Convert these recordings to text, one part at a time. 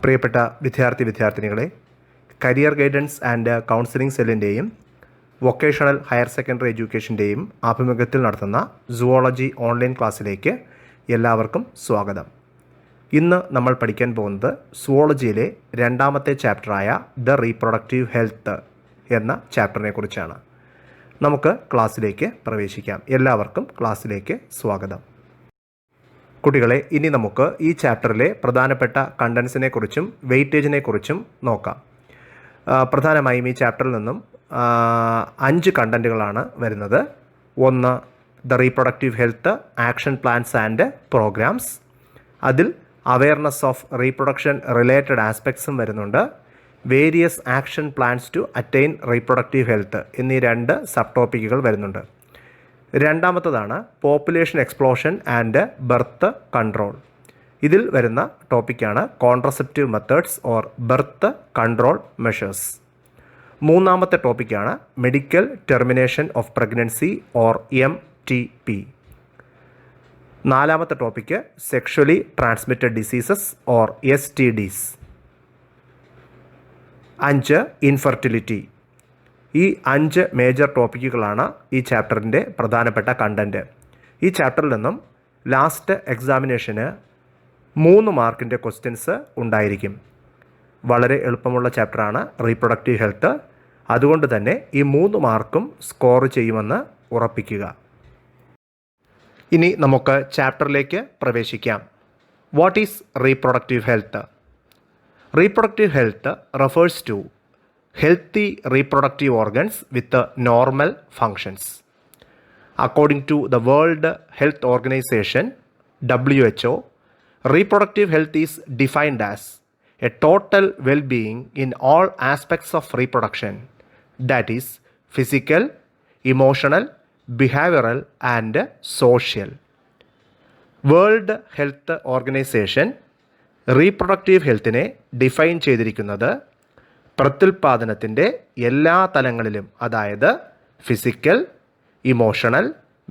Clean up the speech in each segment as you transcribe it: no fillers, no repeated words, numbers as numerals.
പ്രിയപ്പെട്ട വിദ്യാർത്ഥിനികളെ, career guidance and counselling സെല്ലിൻ്റെയും വൊക്കേഷണൽ ഹയർ സെക്കൻഡറി എഡ്യൂക്കേഷൻ്റെയും ആഭിമുഖ്യത്തിൽ നടത്തുന്ന സുവോളജി ഓൺലൈൻ ക്ലാസ്സിലേക്ക് എല്ലാവർക്കും സ്വാഗതം. ഇന്ന് നമ്മൾ പഠിക്കാൻ പോകുന്നത് സുവോളജിയിലെ രണ്ടാമത്തെ ചാപ്റ്ററായ ദ റീപ്രൊഡക്റ്റീവ് ഹെൽത്ത് എന്ന ചാപ്റ്ററിനെ കുറിച്ചാണ്. നമുക്ക് ക്ലാസ്സിലേക്ക് പ്രവേശിക്കാം. എല്ലാവർക്കും ക്ലാസ്സിലേക്ക് സ്വാഗതം. കുട്ടികളെ, ഇനി നമുക്ക് ഈ ചാപ്റ്ററിലെ പ്രധാനപ്പെട്ട കണ്ടൻസിനെ കുറിച്ചും വെയിറ്റേജിനെ കുറിച്ചും നോക്കാം. പ്രധാനമായും ഈ ചാപ്റ്ററിൽ നിന്നും 5 കണ്ടൻറ്റുകളാണ് വരുന്നത്. ഒന്ന്, the reproductive health action plans and programmes. അതിൽ അവെയർനെസ് ഓഫ് റീപ്രൊഡക്ഷൻ റിലേറ്റഡ് ആസ്പെക്ട്സും വരുന്നുണ്ട്. Various action plans to attain reproductive health എന്നീ 2 സബ് ടോപ്പിക്കുകൾ വരുന്നുണ്ട്. രണ്ടാമത്തതാണ് population explosion and birth control. ഇതിൽ വരുന്ന ടോപ്പിക്കാണ് contraceptive methods or birth control measures. മൂന്നാമത്തെ ടോപ്പിക്കാണ് medical termination of pregnancy or MTP. നാലാമത്തെ topic sexually transmitted diseases or STDs. 5, infertility. ഈ 5 മേജർ ടോപ്പിക്കുകളാണ് ഈ ചാപ്റ്ററിൻ്റെ പ്രധാനപ്പെട്ട കണ്ടൻറ്റ്. ഈ ചാപ്റ്ററിൽ നിന്നും ലാസ്റ്റ് എക്സാമിനേഷന് 3 മാർക്കിൻ്റെ ക്വസ്റ്റ്യൻസ് ഉണ്ടായിരിക്കും. വളരെ എളുപ്പമുള്ള ചാപ്റ്ററാണ് റീപ്രൊഡക്റ്റീവ് ഹെൽത്ത്. അതുകൊണ്ട് തന്നെ ഈ 3 മാർക്കും സ്കോർ ചെയ്യുമെന്ന് ഉറപ്പിക്കുക. ഇനി നമുക്ക് ചാപ്റ്ററിലേക്ക് പ്രവേശിക്കാം. What is reproductive health? Reproductive health refers to healthy reproductive organs with normal functions. According to the World Health Organization (WHO), reproductive health is defined as a total well-being in all aspects of reproduction, that is physical, emotional, behavioral and social. World Health Organization reproductive healthനെ define ചെയ്തിരിക്കുന്നത് പ്രത്യുൽപാദനത്തിൻ്റെ എല്ലാ തലങ്ങളിലും, അതായത് physical, emotional,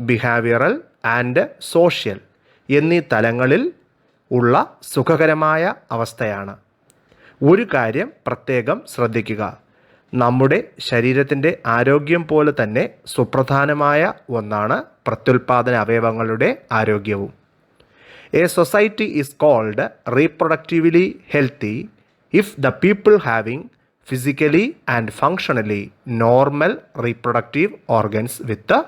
behavioural and social എന്നീ തലങ്ങളിൽ ഉള്ള സുഖകരമായ അവസ്ഥയാണ്. ഒരു കാര്യം പ്രത്യേകം ശ്രദ്ധിക്കുക: നമ്മുടെ ശരീരത്തിൻ്റെ ആരോഗ്യം പോലെ തന്നെ സുപ്രധാനമായ ഒന്നാണ് പ്രത്യുൽപാദന അവയവങ്ങളുടെ ആരോഗ്യവും. A society is called reproductively healthy if the people having physically and functionally normal reproductive organs with the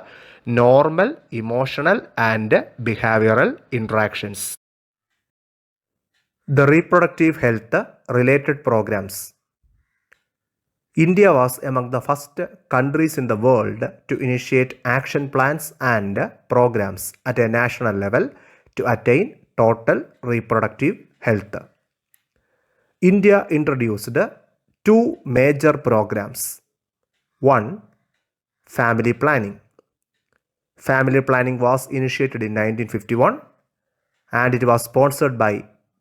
normal emotional and behavioral interactions. The reproductive health related programs. India was among the first countries in the world to initiate action plans and programs at a national level to attain total reproductive health. India introduced 2 major programs. 1, family planning. Family planning was initiated in 1951 and it was sponsored by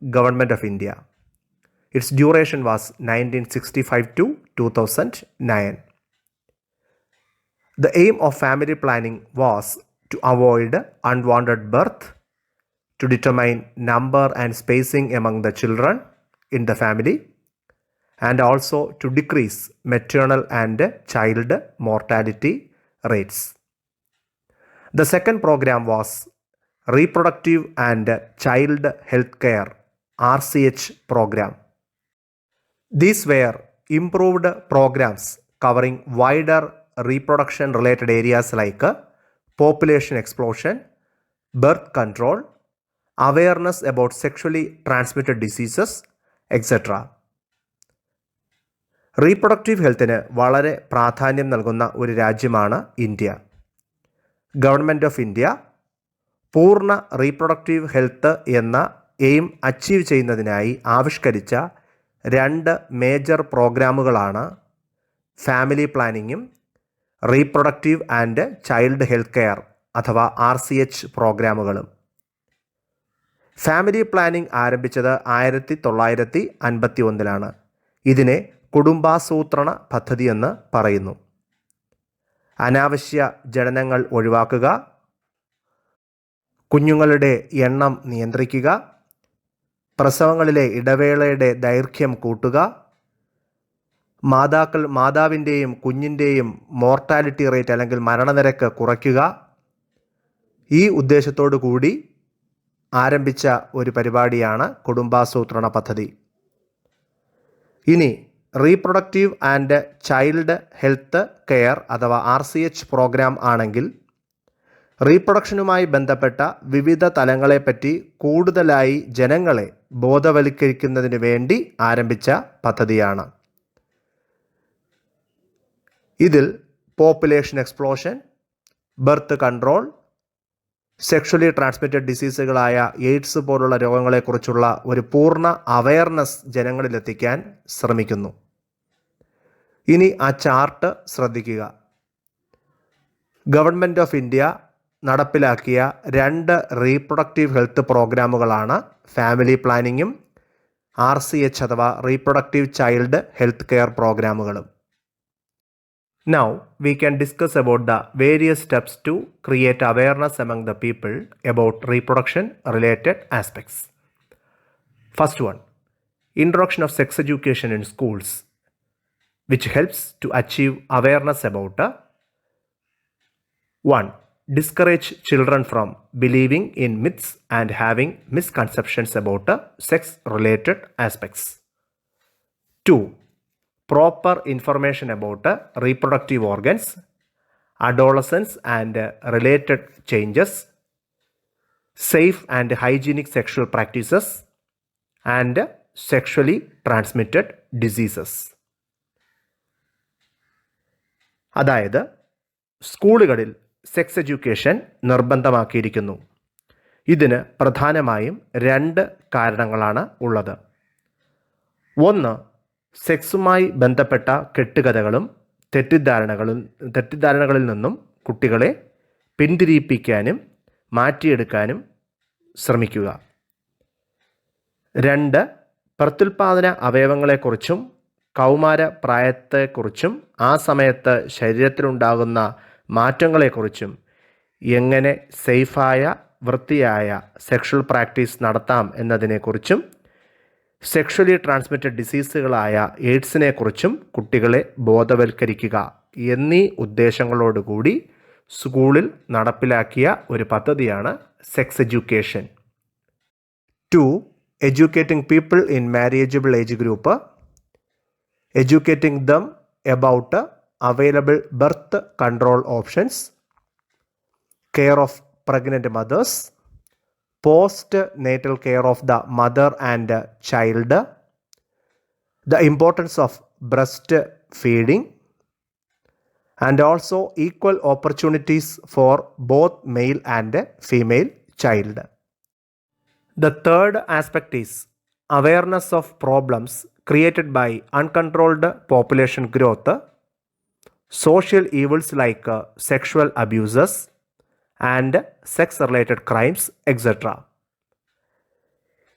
Government of India. Its duration was 1965 to 2009. The aim of family planning was to avoid unwanted birth, to determine number and spacing among the children in the family, and also to decrease maternal and child mortality rates. The second program was Reproductive and Child Health Care RCH program. These were improved programs covering wider reproduction related areas like population explosion, birth control, awareness about sexually transmitted diseases, etc. Reproductive ഹെൽത്തിന് വളരെ പ്രാധാന്യം നൽകുന്ന ഒരു രാജ്യമാണ് India. Government of India പൂർണ്ണ reproductive health എന്ന aim achieve ചെയ്യുന്നതിനായി ആവിഷ്കരിച്ച 2 മേജർ പ്രോഗ്രാമുകളാണ് ഫാമിലി പ്ലാനിങ്ങും reproductive and child health care അഥവാ RCH പ്രോഗ്രാമുകളും. ഫാമിലി പ്ലാനിംഗ് ആരംഭിച്ചത് 1951 ഇതിനെ കുടുംബാസൂത്രണ പദ്ധതി എന്ന് പറയുന്നു. അനാവശ്യ ജനനങ്ങൾ ഒഴിവാക്കുക, കുഞ്ഞുങ്ങളുടെ എണ്ണം നിയന്ത്രിക്കുക, പ്രസവങ്ങളിലെ ഇടവേളയുടെ ദൈർഘ്യം കൂട്ടുക, മാതാവിൻ്റെയും കുഞ്ഞിൻ്റെയും മോർട്ടാലിറ്റി റേറ്റ് അല്ലെങ്കിൽ മരണനിരക്ക് കുറയ്ക്കുക, ഈ ഉദ്ദേശത്തോടു കൂടി ആരംഭിച്ച ഒരു പരിപാടിയാണ് കുടുംബാസൂത്രണ പദ്ധതി. ഇനി reproductive and child health care അഥവാ RCH പ്രോഗ്രാം ആണെങ്കിൽ റീപ്രൊഡക്ഷനുമായി ബന്ധപ്പെട്ട വിവിധ തലങ്ങളെപ്പറ്റി കൂടുതലായി ജനങ്ങളെ ബോധവൽക്കരിക്കുന്നതിന് വേണ്ടി ആരംഭിച്ച പദ്ധതിയാണ്. ഇതിൽ population explosion, birth control, sexually transmitted ഡിസീസുകളായ എയ്ഡ്സ് പോലുള്ള രോഗങ്ങളെക്കുറിച്ചുള്ള ഒരു പൂർണ്ണ അവയർനെസ് ജനങ്ങളിലെത്തിക്കാൻ ശ്രമിക്കുന്നു. ഇനി ആ ചാർട്ട് ശ്രദ്ധിക്കുക. ഗവൺമെൻറ് ഓഫ് ഇന്ത്യ നടപ്പിലാക്കിയ 2 റീപ്രൊഡക്റ്റീവ് ഹെൽത്ത് പ്രോഗ്രാമുകളാണ് ഫാമിലി പ്ലാനിങ്ങും RCH അഥവാ റീപ്രൊഡക്റ്റീവ് ചൈൽഡ് ഹെൽത്ത് കെയർ പ്രോഗ്രാമുകളും. Now we can discuss about the various steps to create awareness among the people about reproduction related aspects. First one, introduction of sex education in schools, which helps to achieve awareness about 1. Discourage children from believing in myths and having misconceptions about sex related aspects. 2. Proper information about reproductive organs, adolescence and related changes, safe and hygienic sexual practices, and sexually transmitted diseases. അതായത് സ്കൂളുകളിൽ sex education നിർബന്ധമാക്കിയിരിക്കുന്നു. ഇതിന് പ്രധാനമായും 2 കാരണങ്ങളാണ് ഉള്ളത്. ഒന്ന്, സെക്സുമായി ബന്ധപ്പെട്ട കെട്ടുകഥകളും തെറ്റിദ്ധാരണകളിൽ നിന്നും കുട്ടികളെ പിന്തിരിപ്പിക്കാനും മാറ്റിയെടുക്കാനും ശ്രമിക്കുക. 2, പ്രത്യുൽപാദന അവയവങ്ങളെക്കുറിച്ചും കൗമാര പ്രായത്തെക്കുറിച്ചും ആ സമയത്ത് ശരീരത്തിലുണ്ടാകുന്ന മാറ്റങ്ങളെക്കുറിച്ചും എങ്ങനെ സേഫായ വൃത്തിയായ സെക്ഷൽ പ്രാക്ടീസ് നടത്താം എന്നതിനെക്കുറിച്ചും സെക്ഷലി ട്രാൻസ്മിറ്റഡ് ഡിസീസുകളായ എയ്ഡ്സിനെക്കുറിച്ചും കുട്ടികളെ ബോധവൽക്കരിക്കുക എന്നീ ഉദ്ദേശങ്ങളോടുകൂടി സ്കൂളിൽ നടപ്പിലാക്കിയ ഒരു പദ്ധതിയാണ് sex education. 2. Educating people in marriageable age group, educating them about available birth control options, care of pregnant mothers, post-natal care of the mother and child, the importance of breastfeeding, and also equal opportunities for both male and female child. The third aspect is awareness of problems created by uncontrolled population growth, social evils like sexual abuses and sex-related crimes, etc.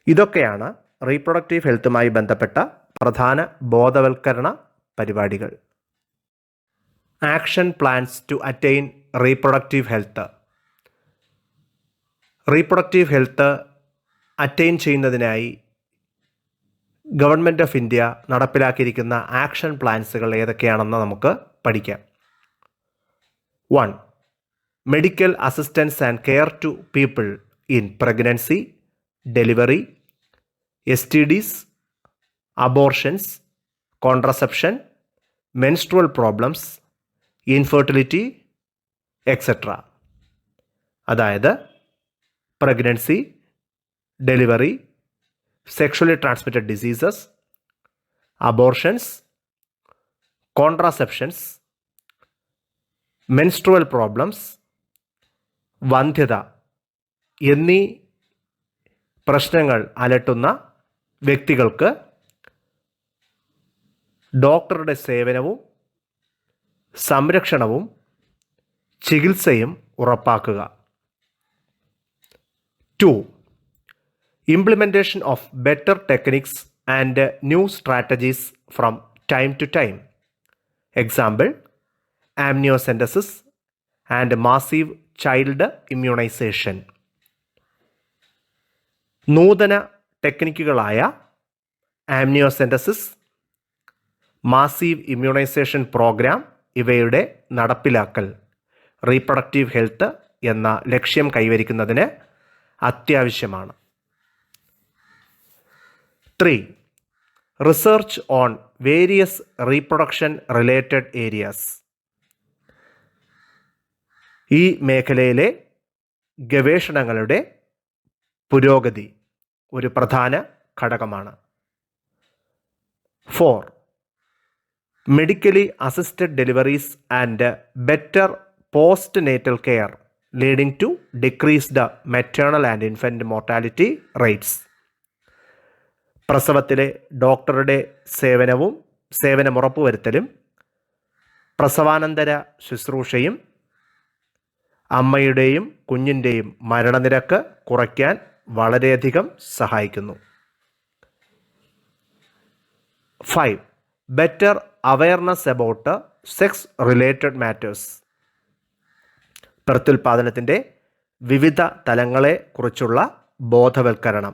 ഇതൊക്കെയാണ് reproductive ഹെൽത്തുമായി ബന്ധപ്പെട്ട പ്രധാന ബോധവൽക്കരണ പരിപാടികൾ. Action plans to attain reproductive health. Reproductive health attain ചെയ്യുന്നതിനായി government of India നടപ്പിലാക്കിയിരിക്കുന്ന action പ്ലാൻസുകൾ ഏതൊക്കെയാണെന്ന് നമുക്ക് പഠിക്കാം. 1. Medical assistance and care to people in pregnancy, delivery, STDs, abortions, contraception, menstrual problems, infertility, etcetera. അതായത് pregnancy, delivery, sexually transmitted diseases, abortions, contraceptions, menstrual problems, വന്ധ്യത എന്നീ പ്രശ്നങ്ങൾ അലട്ടുന്ന വ്യക്തികൾക്ക് ഡോക്ടറുടെ സേവനവും സംരക്ഷണവും ചികിത്സയും ഉറപ്പാക്കുക. 2. Implementation of better techniques and new strategies from time to time. Example, amniocentesis and massive child immunization. നൂതന ടെക്നിക്കുകളായ ആംനിയോസെൻറ്റസിസ്, മാസീവ് ഇമ്മ്യൂണൈസേഷൻ പ്രോഗ്രാം ഇവയുടെ നടപ്പിലാക്കൽ റീപ്രൊഡക്റ്റീവ് ഹെൽത്ത് എന്ന ലക്ഷ്യം കൈവരിക്കുന്നതിന് അത്യാവശ്യമാണ്. 3. Research on various reproduction related areas. ഈ മേഖലയിലെ ഗവേഷണങ്ങളുടെ പുരോഗതി ഒരു പ്രധാന ഘടകമാണ്. 4. Medically assisted deliveries and better postnatal care leading to decreased maternal and infant mortality rates. പ്രസവത്തിലെ ഡോക്ടറുടെ സേവനം ഉറപ്പുവരുത്തലും പ്രസവാനന്തര ശുശ്രൂഷയും അമ്മയുടെയും കുഞ്ഞിൻ്റെയും മരണനിരക്ക് കുറയ്ക്കാൻ വളരെയധികം സഹായിക്കുന്നു. 5. Better awareness about sex related matters. പ്രത്യുൽപാദനത്തിൻ്റെ വിവിധ തലങ്ങളെ കുറിച്ചുള്ള ബോധവൽക്കരണം.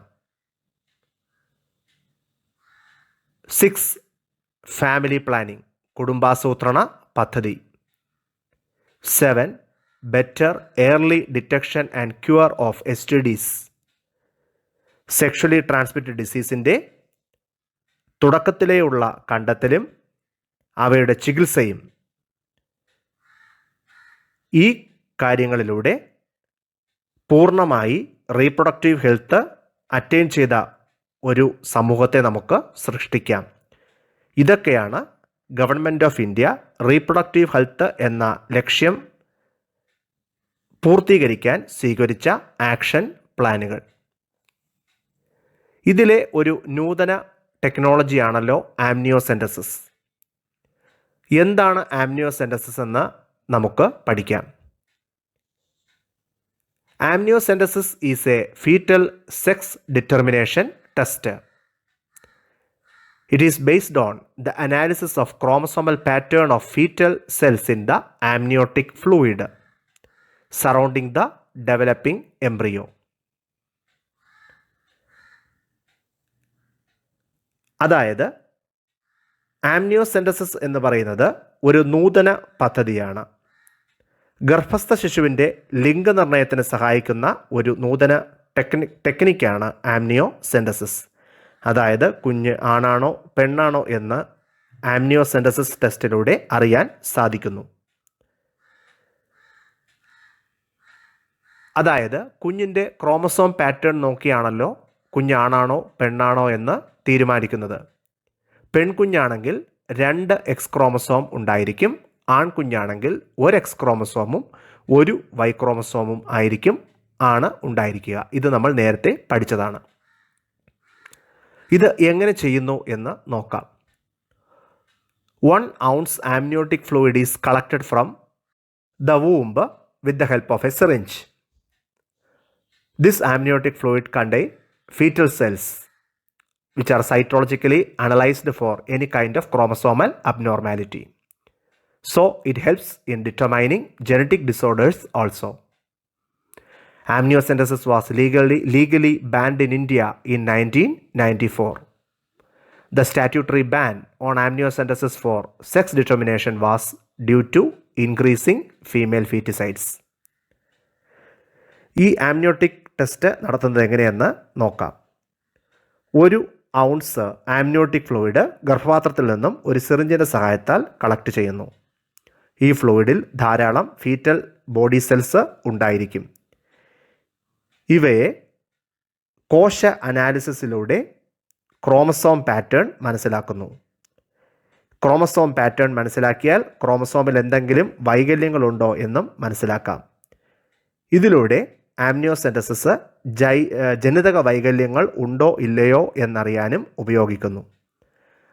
6. ഫാമിലി പ്ലാനിംഗ് കുടുംബാസൂത്രണ പദ്ധതി. 7. Better early detection and cure of STDs. Sexually transmitted ഡിസീസിൻ്റെ തുടക്കത്തിലേയുള്ള കണ്ടെത്തലും അവയുടെ ചികിത്സയും. ഈ കാര്യങ്ങളിലൂടെ പൂർണ്ണമായി റീപ്രൊഡക്റ്റീവ് ഹെൽത്ത് അറ്റൈൻ ചെയ്ത ഒരു സമൂഹത്തെ നമുക്ക് സൃഷ്ടിക്കാം. ഇതൊക്കെയാണ് government of India reproductive health എന്ന ലക്ഷ്യം പൂർത്തീകരിക്കാൻ സ്വീകരിച്ച ആക്ഷൻ പ്ലാനുകൾ. ഇതിലെ ഒരു നൂതന ടെക്നോളജിയാണല്ലോ ആംനിയോസെൻറ്റസിസ്. എന്താണ് ആംനിയോസെൻറ്റസിസ് എന്ന് നമുക്ക് പഠിക്കാം. Amniocentesis is a foetal sex determination test. It is based on the analysis of chromosomal pattern of fetal cells in the amniotic fluid surrounding the developing embryo. അതായത് ആംനിയോസെൻറ്റസിസ് എന്ന് പറയുന്നത് ഒരു നൂതന പദ്ധതിയാണ്. ഗർഭസ്ഥ ശിശുവിൻ്റെ ലിംഗനിർണയത്തിന് സഹായിക്കുന്ന ഒരു നൂതന ടെക്നിക്കാണ് ആംനിയോസെൻറ്റസിസ്. അതായത് കുഞ്ഞ് ആണാണോ പെണ്ണാണോ എന്ന് ആംനിയോസെൻറ്റസിസ് ടെസ്റ്റിലൂടെ അറിയാൻ സാധിക്കുന്നു. അതായത് കുഞ്ഞിൻ്റെ ക്രോമസോം പാറ്റേൺ നോക്കിയാണല്ലോ കുഞ്ഞാണാണോ പെണ്ണാണോ എന്ന് തീരുമാനിക്കുന്നത്. പെൺകുഞ്ഞാണെങ്കിൽ 2 X ക്രോമസോം ഉണ്ടായിരിക്കും. ആൺകുഞ്ഞാണെങ്കിൽ 1 X ക്രോമസോമും 1 Y ക്രോമസോമും ആയിരിക്കും ഉണ്ടായിരിക്കുക. ഇത് നമ്മൾ നേരത്തെ പഠിച്ചതാണ്. ഇത് എങ്ങനെ ചെയ്യുന്നു എന്ന് നോക്കാം. 1 ounce amniotic fluid is collected from the womb with the help of a syringe. This amniotic fluid contains fetal cells which are cytologically analyzed for any kind of chromosomal abnormality. So it helps in determining genetic disorders also. Amniocentesis was legally banned in India in 1994. The statutory ban on amniocentesis for sex determination was due to increasing female feticides. ഈ amniotic test നടത്തുന്നത് എങ്ങനെയെന്ന് നോക്കാം. 1 ounce amniotic fluid ഗർഭപാത്രത്തിൽ നിന്നും ഒരു സിറിഞ്ചിൻ്റെ സഹായത്താൽ collect ചെയ്യുന്നു. ഈ ഫ്ലൂയിഡിൽ ധാരാളം ഫീറ്റൽ ബോഡി സെൽസ് ഉണ്ടായിരിക്കും. ഇവയെ കോശ അനാലിസിസിലൂടെ ക്രോമസോം പാറ്റേൺ മനസ്സിലാക്കുന്നു. ക്രോമസോം പാറ്റേൺ മനസ്സിലാക്കിയാൽ ക്രോമസോമിൽ എന്തെങ്കിലും വൈകല്യങ്ങളുണ്ടോ എന്നും മനസ്സിലാക്കാം. ഇതിലൂടെ ആംനിയോസെൻറ്റസിസ് ജനിതക വൈകല്യങ്ങൾ ഉണ്ടോ ഇല്ലയോ എന്നറിയാനും ഉപയോഗിക്കുന്നു.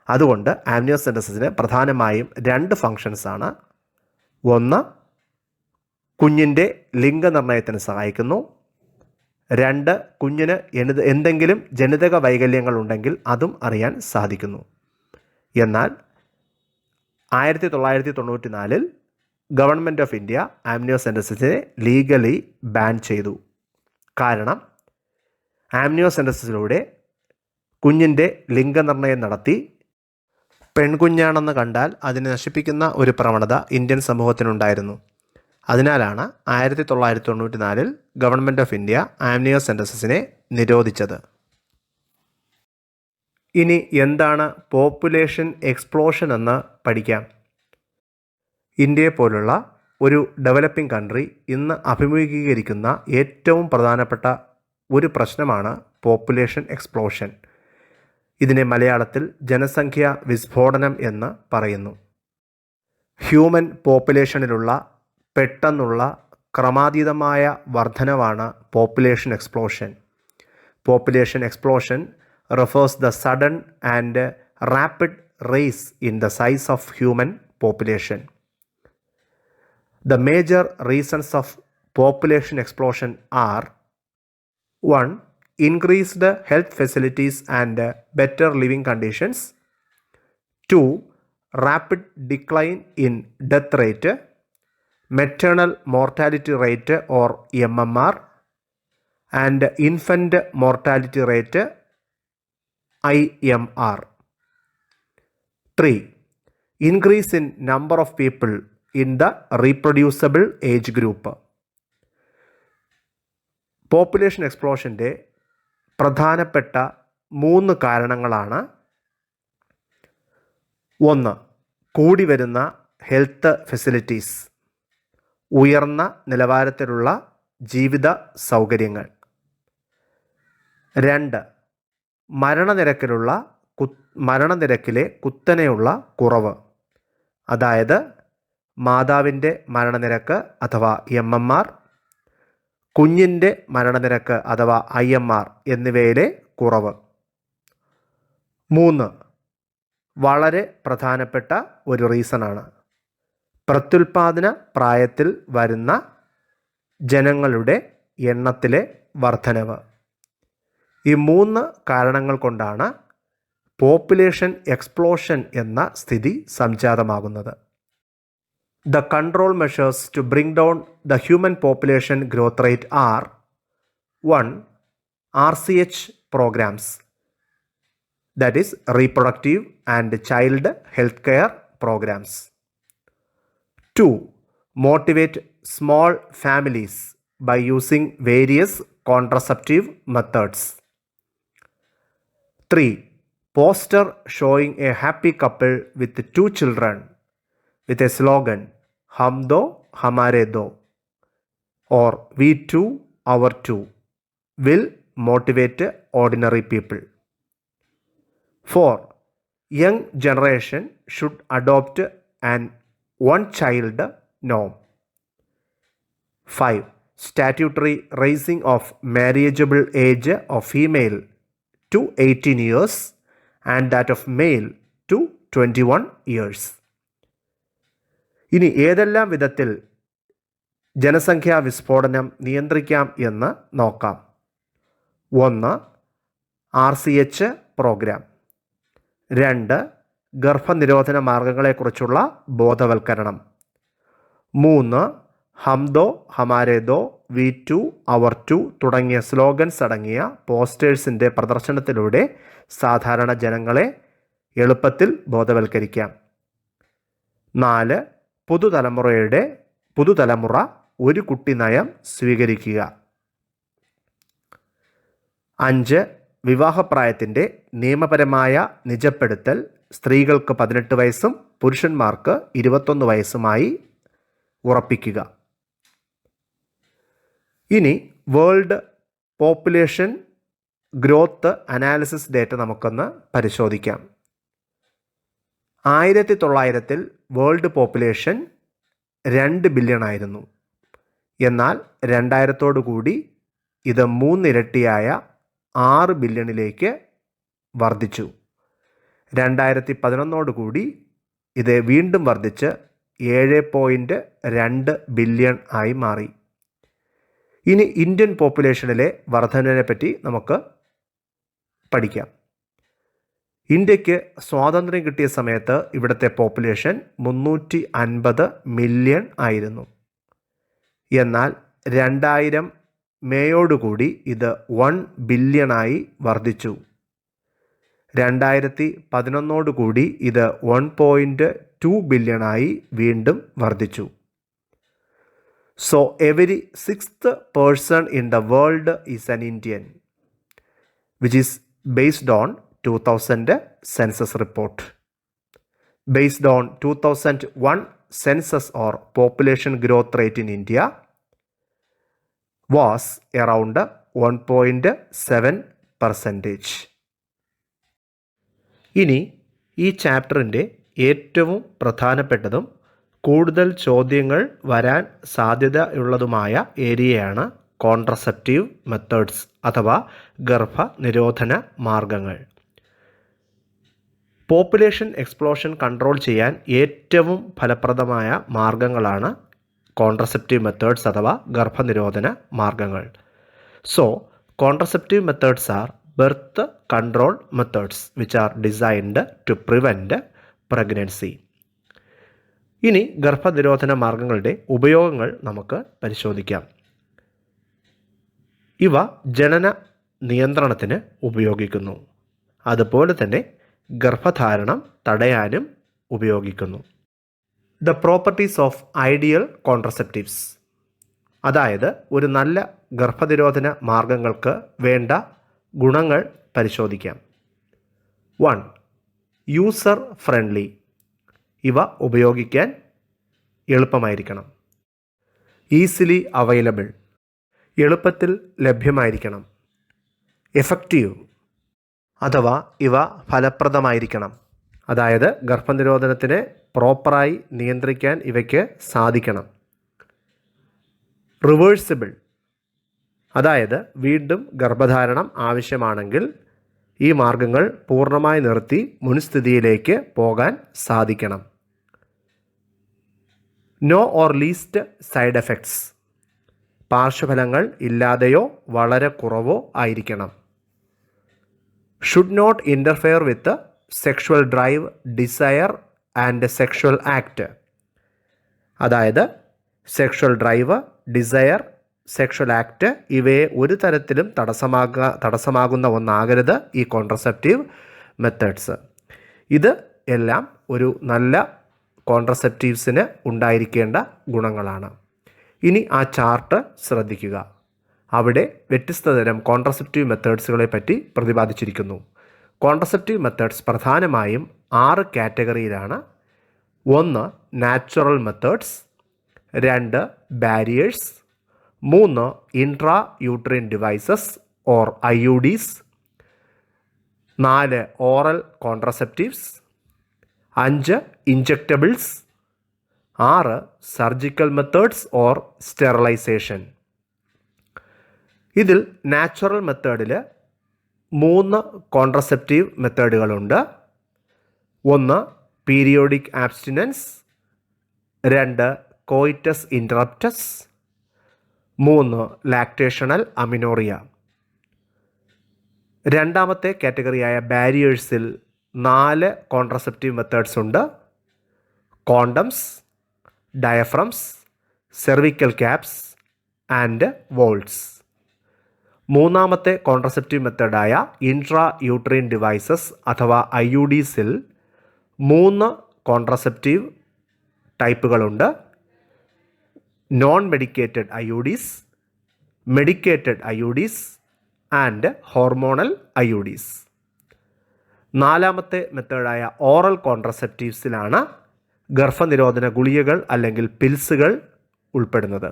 അതുകൊണ്ട് ആംനിയോസെൻറ്റസിന് പ്രധാനമായും 2 ഫങ്ഷൻസാണ്. 1 കുഞ്ഞിൻ്റെ ലിംഗനിർണയത്തിന് സഹായിക്കുന്നു. 2 കുഞ്ഞിന് എന്തെങ്കിലും ജനിതക വൈകല്യങ്ങൾ ഉണ്ടെങ്കിൽ അതും അറിയാൻ സാധിക്കുന്നു. എന്നാൽ 1994 ഗവൺമെൻറ് ഓഫ് ഇന്ത്യ ആംനിയോസെൻറ്റസിനെ ലീഗലി ബാൻ ചെയ്തു. കാരണം ആംനിയോസെൻറ്റസിലൂടെ കുഞ്ഞിൻ്റെ ലിംഗനിർണ്ണയം നടത്തി. പെൺകുഞ്ഞാണെന്ന് കണ്ടാൽ അതിനെ നശിപ്പിക്കുന്ന ഒരു പ്രവണത ഇന്ത്യൻ സമൂഹത്തിനുണ്ടായിരുന്നു. അതിനാലാണ് 1994 ഗവൺമെൻറ് ഓഫ് ഇന്ത്യ ആംനിയോസെൻറ്റസിനെ നിരോധിച്ചത്. ഇനി എന്താണ് പോപ്പുലേഷൻ എക്സ്പ്ലോഷൻ എന്ന് പഠിക്കാം. ഇന്ത്യയെപ്പോലുള്ള ഒരു ഡെവലപ്പിംഗ് കൺട്രി ഇന്ന് അഭിമുഖീകരിക്കുന്ന ഏറ്റവും പ്രധാനപ്പെട്ട ഒരു പ്രശ്നമാണ് പോപ്പുലേഷൻ എക്സ്പ്ലോഷൻ. ഇതിനെ മലയാളത്തിൽ ജനസംഖ്യ വിസ്ഫോടനം എന്ന് പറയുന്നു. ഹ്യൂമൻ പോപ്പുലേഷനിലുള്ള പെട്ടെന്നുള്ള ക്രമാതീതമായ വർധനവാണ് population explosion. Population explosion refers the sudden and rapid rise in the size of human population. The major reasons of population explosion are: 1. Increased health facilities and better living conditions. 2. Rapid decline in death rate, maternal mortality rate or MMR, and infant mortality rate IMR. 3. Increase in number of people in the reproducible age group. Population എക്സ്പ്ലോഷൻ്റെ പ്രധാനപ്പെട്ട 3 കാരണങ്ങളാണ്: 1. കൂടി വരുന്ന health facilities, ഉയർന്ന നിലവാരത്തിലുള്ള ജീവിത സൗകര്യങ്ങൾ. 2. മരണനിരക്കിലെ കുത്തനെയുള്ള കുറവ്, അതായത് മാതാവിൻ്റെ മരണനിരക്ക് അഥവാ MMR, കുഞ്ഞിൻ്റെ മരണനിരക്ക് അഥവാ IMR എന്നിവയിലെ കുറവ്. 3. വളരെ പ്രധാനപ്പെട്ട ഒരു റീസണാണ് പ്രത്യുൽപാദന പ്രായത്തിൽ വരുന്ന ജനങ്ങളുടെ എണ്ണത്തിലെ വർധനവ്. ഈ 3 കാരണങ്ങൾ കൊണ്ടാണ് പോപ്പുലേഷൻ എക്സ്പ്ലോഷൻ എന്ന സ്ഥിതി സംജാതമാകുന്നത്. The control measures to bring down the human population growth rate are: 1. RCH programs, that is reproductive and child healthcare programs. 2. Motivate small families by using various contraceptive methods. 3. Poster showing a happy couple with 2 children with a slogan "Hum do, hamare do" or "We two, our two" will motivate ordinary people. 4. Young generation should adopt an one-child norm. 5. Statutory raising of marriageable age of female to 18 years and that of male to 21 years. ഇനി ഏതെല്ലാം വിധത്തിൽ ജനസംഖ്യാ വിസ്ഫോടനം നിയന്ത്രിക്കാം എന്ന് നോക്കാം. 1. RCH program. 2. ഗർഭനിരോധന മാർഗങ്ങളെക്കുറിച്ചുള്ള ബോധവൽക്കരണം. 3. ഹം ദോ ഹമാരെ ദോ, വി ടു അവർ ടു തുടങ്ങിയ സ്ലോഗൻസ് അടങ്ങിയ പോസ്റ്റേഴ്സിൻ്റെ പ്രദർശനത്തിലൂടെ സാധാരണ ജനങ്ങളെ എളുപ്പത്തിൽ ബോധവൽക്കരിക്കാം. 4. പുതുതലമുറ ഒരു കുട്ടി നയം സ്വീകരിക്കുക. 5. വിവാഹപ്രായത്തിൻ്റെ നിയമപരമായ നിജപ്പെടുത്തൽ സ്ത്രീകൾക്ക് 18 വയസ്സും പുരുഷന്മാർക്ക് 21 വയസ്സുമായി ഉറപ്പിക്കുക. ഇനി world population growth analysis data നമുക്കൊന്ന് പരിശോധിക്കാം. 1900 വേൾഡ് പോപ്പുലേഷൻ 2 ബില്യൺ ആയിരുന്നു. എന്നാൽ 2000 കൂടി ഇത് 3 ഇരട്ടിയായ 6 ബില്യണിലേക്ക് വർദ്ധിച്ചു. 2011 കൂടി ഇത് വീണ്ടും വർദ്ധിച്ച് 7.2 ബില്യൺ ആയി മാറി. ഇനി ഇന്ത്യൻ പോപ്പുലേഷനിലെ വർധനവിനെ പറ്റി നമുക്ക് പഠിക്കാം. ഇന്ത്യക്ക് സ്വാതന്ത്ര്യം കിട്ടിയ സമയത്ത് ഇവിടുത്തെ പോപ്പുലേഷൻ 350 മില്യൺ ആയിരുന്നു. എന്നാൽ 2000 മേയോടുകൂടി ഇത് 1 ബില്യണായി വർദ്ധിച്ചു. 2011 ഇത് 1.2 ബില്യണായി വീണ്ടും വർദ്ധിച്ചു. So every 6th person in the world is an Indian, which is based on 2000 census report. Based on 2001 census or population growth rate in India was around 1.7%. ഇനി ഈ ചാപ്റ്ററിൻ്റെ ഏറ്റവും പ്രധാനപ്പെട്ടതും കൂടുതൽ ചോദ്യങ്ങൾ വരാൻ സാധ്യതയുള്ളതുമായ ഏരിയയാണ് കോൺട്രസെപ്റ്റീവ് മെത്തേഡ്സ് അഥവാ ഗർഭനിരോധന മാർഗങ്ങൾ. പോപ്പുലേഷൻ എക്സ്പ്ലോഷൻ കൺട്രോൾ ചെയ്യാൻ ഏറ്റവും ഫലപ്രദമായ മാർഗങ്ങളാണ് കോൺട്രസെപ്റ്റീവ് മെത്തേഡ്സ് അഥവാ ഗർഭനിരോധന മാർഗങ്ങൾ. So contraceptive methods are birth control methods which are designed to prevent pregnancy. ഇനി ഗർഭനിരോധന മാർഗങ്ങളുടെ ഉപയോഗങ്ങൾ നമുക്ക് പരിശോധിക്കാം. ഇവ ജനന നിയന്ത്രണത്തിന് ഉപയോഗിക്കുന്നു. അതുപോലെ തന്നെ ഗർഭധാരണം തടയാനും ഉപയോഗിക്കുന്നു. The properties of ideal contraceptives, അതായത് ഒരു നല്ല ഗർഭനിരോധന മാർഗങ്ങൾക്ക് വേണ്ട ഗുണങ്ങൾ പരിശോധിക്കാം. 1. യൂസർ ഫ്രണ്ട്ലി, ഇവ ഉപയോഗിക്കാൻ എളുപ്പമായിരിക്കണം. ഈസിലി അവൈലബിൾ, എളുപ്പത്തിൽ ലഭ്യമായിരിക്കണം. എഫക്റ്റീവ്, അഥവാ ഇവ ഫലപ്രദമായിരിക്കണം, അതായത് ഗർഭനിരോധനത്തിനെ പ്രോപ്പറായി നിയന്ത്രിക്കാൻ ഇവയ്ക്ക് സാധിക്കണം. റിവേഴ്സിബിൾ, അതായത് വീണ്ടും ഗർഭധാരണം ആവശ്യമാണെങ്കിൽ ഈ മാർഗങ്ങൾ പൂർണ്ണമായി നിർത്തി മുൻസ്ഥിതിയിലേക്ക് പോകാൻ സാധിക്കണം. No or least side effects, പാർശ്വഫലങ്ങൾ ഇല്ലാതെയോ വളരെ കുറവോ ആയിരിക്കണം. Should not interfere with sexual drive, desire and sexual act, അതായത് sexual drive, desire, sexual act ഇവയെ ഒരു തരത്തിലും തടസ്സമാകുന്ന ഒന്നാകരുത് ഈ കോൺട്രസെപ്റ്റീവ് മെത്തേഡ്സ്. ഇത് എല്ലാം ഒരു നല്ല കോൺട്രസെപ്റ്റീവ്സിന് ഉണ്ടായിരിക്കേണ്ട ഗുണങ്ങളാണ്. ഇനി ആ ചാർട്ട് ശ്രദ്ധിക്കുക. അവിടെ വ്യത്യസ്ത തരം കോൺട്രസെപ്റ്റീവ് മെത്തേഡ്സുകളെ പറ്റി പ്രതിപാദിച്ചിരിക്കുന്നു. കോൺട്രസെപ്റ്റീവ് മെത്തേഡ്സ് പ്രധാനമായും 6 കാറ്റഗറിയിലാണ്. 1. Natural methods, 2. Barriers, 3. Intra uterine devices or IUDs, 4. Oral contraceptives, 5. ഇഞ്ചക്റ്റബിൾസ്, 6. Surgical methods or sterilisation. ഇതിൽ നാച്ചുറൽ മെത്തേഡിൽ 3 contraceptive മെത്തേഡുകളുണ്ട്. 1. Periodic abstinence, 2. Coitus ഇൻറ്ററപ്റ്റസ്, 3. Lactational amenorrhoea. രണ്ടാമത്തെ കാറ്റഗറിയായ ബാരിയേഴ്സിൽ 4 കോൺട്രസെപ്റ്റീവ് മെത്തേഡ്സ് ഉണ്ട്. Condoms, diaphragms, cervical caps and volts. മൂന്നാമത്തെ contraceptive മെത്തേഡായ intra uterine devices അഥവാ IUDസിൽ 3 contraceptive ടൈപ്പുകളുണ്ട്. Non medicated IUDs, medicated IUDs and hormonal IUDs. നാലാമത്തെ മെത്തേഡായ oral കോൺട്രസെപ്റ്റീവ്സിലാണ് ഗർഭനിരോധന ഗുളികകൾ അല്ലെങ്കിൽ പിൽസുകൾ ഉൾപ്പെടുന്നത്.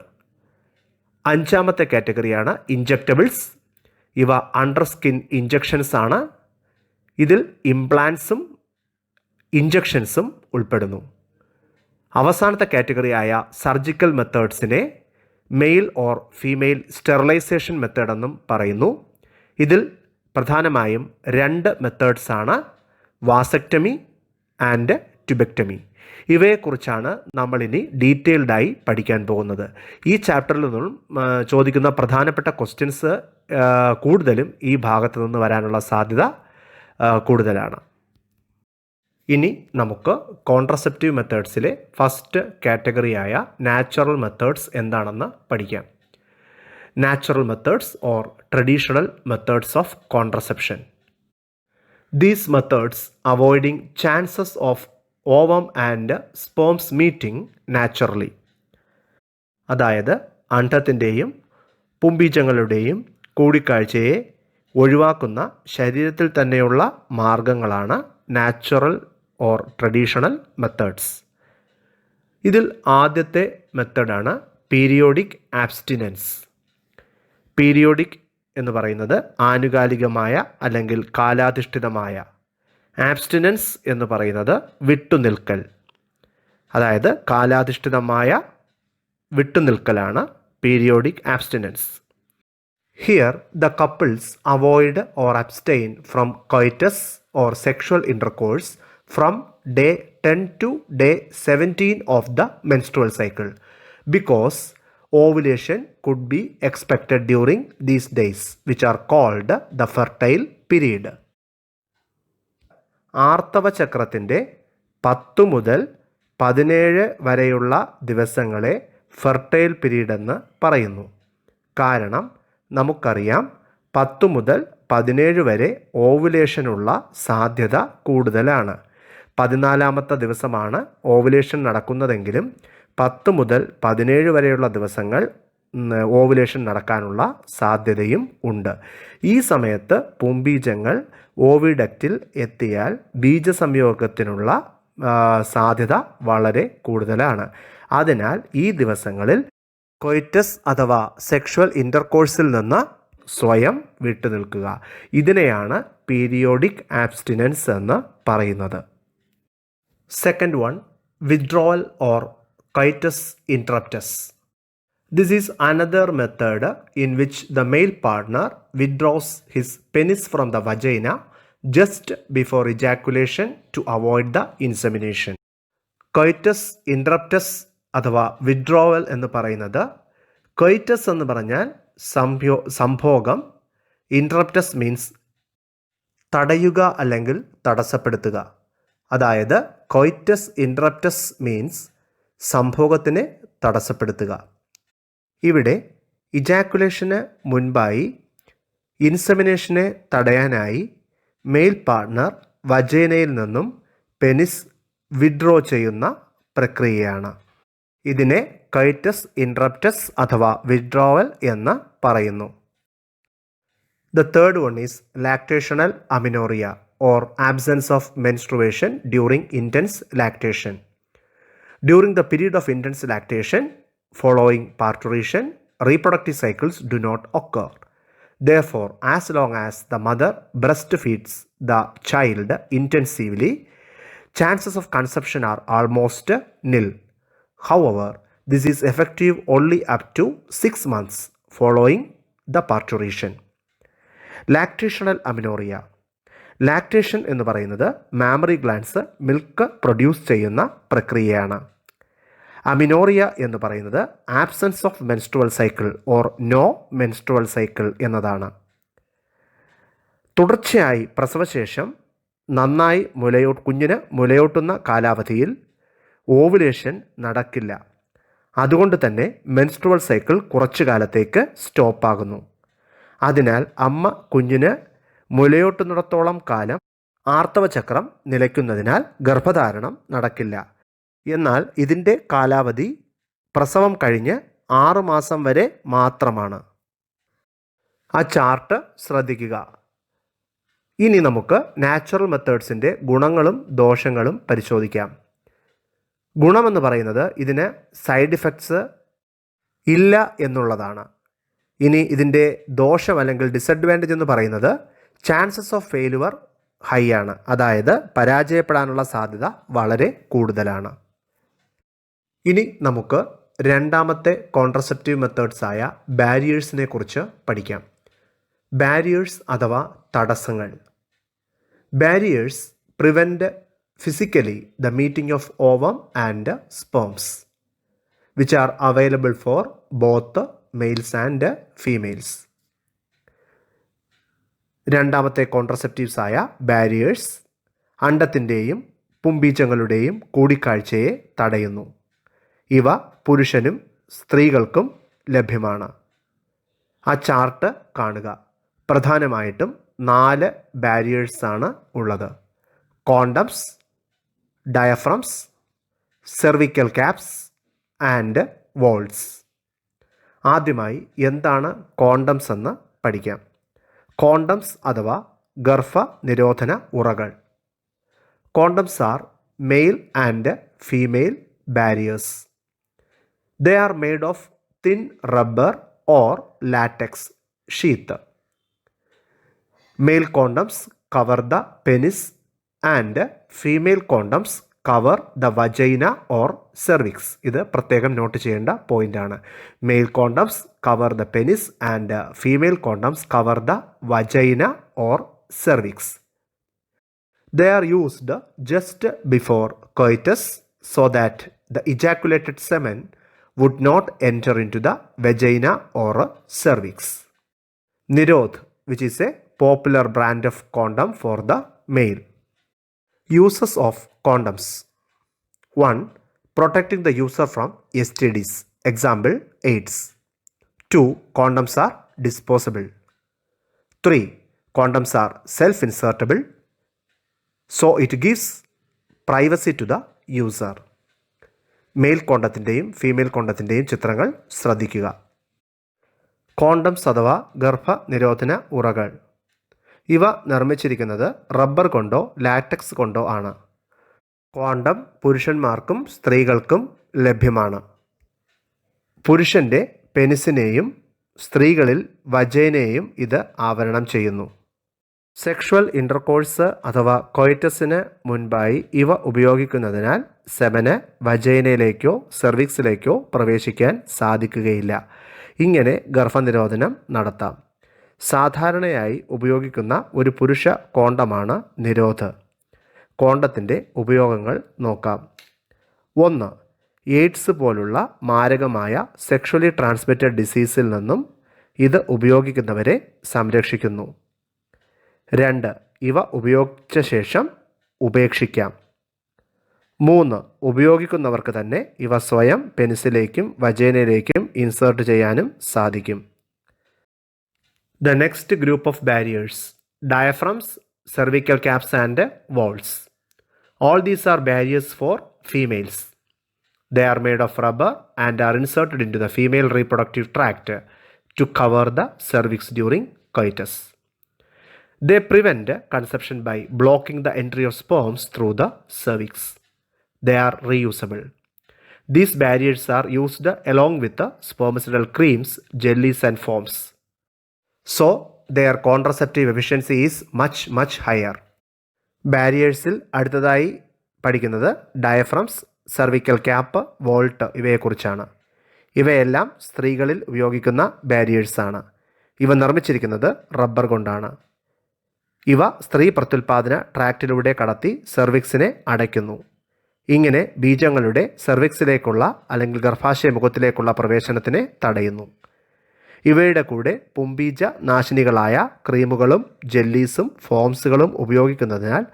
5ാമത്തെ കാറ്റഗറിയാണ് ഇഞ്ചക്റ്റബിൾസ്. ഇവ അണ്ടർ സ്കിൻ ഇഞ്ചക്ഷൻസ് ആണ്. ഇതിൽ ഇംപ്ലാൻസും ഇഞ്ചക്ഷൻസും ഉൾപ്പെടുന്നു. അവസാനത്തെ കാറ്റഗറിയായ സർജിക്കൽ മെത്തേഡ്സിനെ male or female sterilisation method എന്നും പറയുന്നു. ഇതിൽ പ്രധാനമായും 2 മെത്തേഡ്സാണ്, വാസക്ടമി ആൻഡ് ട്യൂബെക്ടമി. ഇവയെക്കുറിച്ചാണ് നമ്മളിനി ഡീറ്റെയിൽഡായി പഠിക്കാൻ പോകുന്നത്. ഈ ചാപ്റ്ററിൽ നിന്നും ചോദിക്കുന്ന പ്രധാനപ്പെട്ട ക്വസ്റ്റ്യൻസ് കൂടുതലും ഈ ഭാഗത്ത് നിന്ന് വരാനുള്ള സാധ്യത കൂടുതലാണ്. ഇനി നമുക്ക് കോൺട്രസെപ്റ്റീവ് മെത്തേഡ്സിലെ ഫസ്റ്റ് കാറ്റഗറിയായ നാച്ചുറൽ മെത്തേഡ്സ് എന്താണെന്ന് പഠിക്കാം. Natural methods or traditional methods of contraception. These methods avoiding chances of ovum and sperms meeting naturally. അതായത് അണ്ഡത്തിൻ്റെയും പുംബീജങ്ങളുടെയും കൂടിക്കാഴ്ചയെ ഒഴിവാക്കുന്ന ശരീരത്തിൽ തന്നെയുള്ള മാർഗങ്ങളാണ് നാച്ചുറൽ ഓർ ട്രഡീഷണൽ മെത്തേഡ്സ്. ഇതിൽ ആദ്യത്തെ മെത്തേഡാണ് പീരിയോഡിക് ആബ്സ്റ്റിനൻസ്. പീരിയോഡിക് എന്ന് പറയുന്നത് ആനുകാലികമായ അല്ലെങ്കിൽ കാലാധിഷ്ഠിതമായ, ആബ്സ്റ്റിനൻസ് എന്ന് പറയുന്നത് വിട്ടുനിൽക്കൽ, അതായത് കാലാധിഷ്ഠിതമായ വിട്ടുനിൽക്കലാണ് periodic abstinence. Here the couples avoid or abstain from coitus or sexual intercourse from day 10 to day 17 of the menstrual cycle because ovulation could be expected during these days, which are called the fertile period. ആർത്തവചക്രത്തിൻ്റെ 10 മുതൽ 17 വരെയുള്ള ദിവസങ്ങളെ fertile period എന്ന് പറയുന്നു. കാരണം നമുക്കറിയാം 10 മുതൽ 17 വരെ ഓവുലേഷനുള്ള സാധ്യത കൂടുതലാണ്. 14-ാമത്തെ ദിവസമാണ് ഓവുലേഷൻ നടക്കുന്നതെങ്കിലും 10 മുതൽ 17 വരെയുള്ള ദിവസങ്ങൾ ഓവുലേഷൻ നടക്കാനുള്ള സാധ്യതയും ഉണ്ട്. ഈ സമയത്ത് പുംബീജങ്ങൾ ഓവിഡക്റ്റിൽ എത്തിയാൽ ബീജസംയോഗത്തിനുള്ള സാധ്യത വളരെ കൂടുതലാണ്. അതിനാൽ ഈ ദിവസങ്ങളിൽ കൊയ്റ്റസ് അഥവാ സെക്ഷൽ ഇൻ്റർകോഴ്സിൽ നിന്ന് സ്വയം വിട്ടുനിൽക്കുക. ഇതിനെയാണ് പീരിയോഡിക് ആബ്സ്റ്റിനൻസ് എന്ന് പറയുന്നത്. Second one, withdrawal or coitus interruptus. This is another method in which the male partner withdraws his penis from the vagina just before ejaculation to avoid the insemination. Coitus interruptus അഥവാ withdrawal എന്ന് പറയുന്നത്, കൊയ്റ്റസ് എന്ന് പറഞ്ഞാൽ സംഭോഗം, ഇൻട്രപ്റ്റസ് means തടയുക അല്ലെങ്കിൽ തടസ്സപ്പെടുത്തുക. അതായത് കൊയ്റ്റസ് ഇൻട്രപ്റ്റസ് means സംഭോഗത്തിനെ തടസ്സപ്പെടുത്തുക. ഇവിടെ ഇജാക്കുലേഷന് മുൻപായി ഇൻസെമിനേഷനെ തടയാനായി മെയിൽ പാർട്ട്ണർ വജൈനയിൽ നിന്നും പെനിസ് വിഡ്രോ ചെയ്യുന്ന പ്രക്രിയയാണ്. ഇതിനെ കൊയ്റ്റസ് ഇൻട്രപ്റ്റസ് അഥവാ വിത്ഡ്രോവൽ എന്ന് പറയുന്നു. The third one is lactational amenorrhoea or absence of menstruation during intense lactation. During the period of intense lactation following parturition, reproductive cycles do not occur. Therefore, as long as the mother breastfeeds the child intensively, chances of conception are almost nil. However, this is effective only up to 6 months following the parturition. Lactational amenorrhea. Lactation എന്ന് പറയുന്നത് mammary glands milk produce ചെയ്യുന്ന പ്രക്രിയയാണ്. Amenorrhoea എന്ന് പറയുന്നത് absence of menstrual cycle or no menstrual cycle എന്നതാണ്. തുടർച്ചയായി പ്രസവശേഷം നന്നായി കുഞ്ഞിന് മുലയൂട്ടുന്ന കാലാവധിയിൽ ഓവുലേഷൻ നടക്കില്ല. അതുകൊണ്ട് തന്നെ മെൻസ്ട്രുവൽ സൈക്കിൾ കുറച്ചു കാലത്തേക്ക് സ്റ്റോപ്പാകുന്നു. അതിനാൽ അമ്മ കുഞ്ഞിന് മുലയൂട്ടുന്നിടത്തോളം കാലം ആർത്തവചക്രം നിലയ്ക്കുന്നതിനാൽ ഗർഭധാരണം നടക്കില്ല. എന്നാൽ ഇതിൻ്റെ കാലാവധി പ്രസവം കഴിഞ്ഞ് 6 മാസം വരെ മാത്രമാണ്. ആ ചാർട്ട് ശ്രദ്ധിക്കുക. ഇനി നമുക്ക് നാച്ചുറൽ മെത്തേഡ്സിൻ്റെ ഗുണങ്ങളും ദോഷങ്ങളും പരിശോധിക്കാം. ഗുണമെന്ന് പറയുന്നത് ഇതിന് സൈഡ് ഇഫക്ട്സ് ഇല്ല എന്നുള്ളതാണ്. ഇനി ഇതിൻ്റെ ദോഷം അല്ലെങ്കിൽ ഡിസഡ്വാൻറ്റേജ് എന്ന് പറയുന്നത് ചാൻസസ് ഓഫ് ഫെയിലുവർ ഹൈ ആണ്. അതായത് പരാജയപ്പെടാനുള്ള സാധ്യത വളരെ കൂടുതലാണ്. ഇനി നമുക്ക് രണ്ടാമത്തെ കോൺട്രസെപ്റ്റീവ് മെത്തേഡ്സായ ബാരിയേഴ്സിനെ കുറിച്ച് പഠിക്കാം. ബാരിയേഴ്സ് അഥവാ തടസ്സങ്ങൾ. Barriers prevent physically the meeting of ovum and sperms which are available for both males and females. രണ്ടാമത്തെ കോൺട്രസെപ്റ്റീവ്സായ ബാരിയേഴ്സ് അണ്ഡത്തിൻ്റെയും പുംബീജങ്ങളുടെയും കൂടിക്കാഴ്ചയെ തടയുന്നു. ഇവ പുരുഷനും സ്ത്രീകൾക്കും ലഭ്യമാണ്. ആ ചാർട്ട് കാണുക. പ്രധാനമായിട്ടും 4 ബാരിയേഴ്സാണ് ഉള്ളത്. Condoms, diaphragms, cervical caps and vaults. ആദ്യമായി എന്താണ് കോണ്ടംസ് എന്ന് പഠിക്കാം. കോണ്ടംസ് അഥവാ ഗർഭ നിരോധന ഉറകൾ. Condoms are male and female barriers. They are made of thin rubber or latex sheath. Male condoms cover the penis and female condoms cover the vagina or cervix. ഇത് പ്രത്യേകം നോട്ട് ചെയ്യേണ്ട പോയിന്റാണ്. Male condoms cover the penis and female condoms cover the vagina or cervix. They are used just before coitus so that the ejaculated semen would not enter into the vagina or cervix. Nirodh, which is a popular brand of condom for the male. Uses of condoms. 1. Protecting the user from STDs. Example, AIDS. 2. Condoms are disposable. 3. Condoms are self-insertable, so it gives privacy to the user. Male കോണ്ടത്തിൻ്റെയും female കോണ്ടത്തിൻ്റെയും ചിത്രങ്ങൾ ശ്രദ്ധിക്കുക. Condoms അഥവാ ഗർഭനിരോധന ഉറകൾ. ഇവ നിർമ്മിച്ചിരിക്കുന്നത് rubber കൊണ്ടോ latex കൊണ്ടോ ആണ്. കോണ്ടം പുരുഷന്മാർക്കും സ്ത്രീകൾക്കും ലഭ്യമാണ്. പുരുഷൻ്റെ പെനിസിനെയും സ്ത്രീകളിൽ വജൈനയെയും ഇത് ആവരണം ചെയ്യുന്നു. സെക്ഷുവൽ ഇൻ്റർകോഴ്സ് അഥവാ കൊയ്റ്റസിന് മുൻപായി ഇവ ഉപയോഗിക്കുന്നതിനാൽ സെമന് വജൈനയിലേക്കോ സെർവിക്സിലേക്കോ പ്രവേശിക്കാൻ സാധിക്കുകയില്ല. ഇങ്ങനെ ഗർഭനിരോധനം നടത്താം. സാധാരണയായി ഉപയോഗിക്കുന്ന ഒരു പുരുഷ കോണ്ടമാണ് നിരോധ്. കോണ്ടത്തിൻ്റെ ഉപയോഗങ്ങൾ നോക്കാം. 1. എയ്ഡ്സ് പോലുള്ള മാരകമായ സെക്ഷുവലി ട്രാൻസ്മിറ്റഡ് ഡിസീസിൽ നിന്നും ഇത് ഉപയോഗിക്കുന്നവരെ സംരക്ഷിക്കുന്നു. 2. ഇവ ഉപയോഗിച്ച ശേഷം ഉപേക്ഷിക്കാം. 3. ഉപയോഗിക്കുന്നവർക്ക് തന്നെ ഇവ സ്വയം പെനിസിലേക്കും വജൈനയിലേക്കും ഇൻസേർട്ട് ചെയ്യാനും സാധിക്കും. The next group of barriers: diaphragms, cervical caps and walls. All these are barriers for females. They are made of rubber and are inserted into the female reproductive tract to cover the cervix during coitus. They prevent conception by blocking the entry of sperms through the cervix. They are reusable. These barriers are used along with the spermicidal creams, jellies and foams. So, their contraceptive efficiency is much higher. ബാരിയേഴ്സിൽ അടുത്തതായി പഠിക്കുന്നത് diaphragms, cervical cap, volt ഇവയെക്കുറിച്ചാണ്. ഇവയെല്ലാം സ്ത്രീകളിൽ ഉപയോഗിക്കുന്ന ബാരിയേഴ്സാണ്. ഇവ നിർമ്മിച്ചിരിക്കുന്നത് rubber കൊണ്ടാണ്. ഇവ സ്ത്രീ പ്രത്യുൽപാദന ട്രാക്റ്റിലൂടെ കടത്തി സെർവിക്സിനെ അടയ്ക്കുന്നു. ഇങ്ങനെ ബീജങ്ങളുടെ സെർവിക്സിലേക്കുള്ള അല്ലെങ്കിൽ ഗർഭാശയ മുഖത്തിലേക്കുള്ള പ്രവേശനത്തിനെ തടയുന്നു. ഇവയുടെ കൂടെ പുംബീജ നാശിനികളായ ക്രീമുകളും ജെല്ലീസും ഫോംസുകളും ഉപയോഗിക്കുന്നതിനാൽ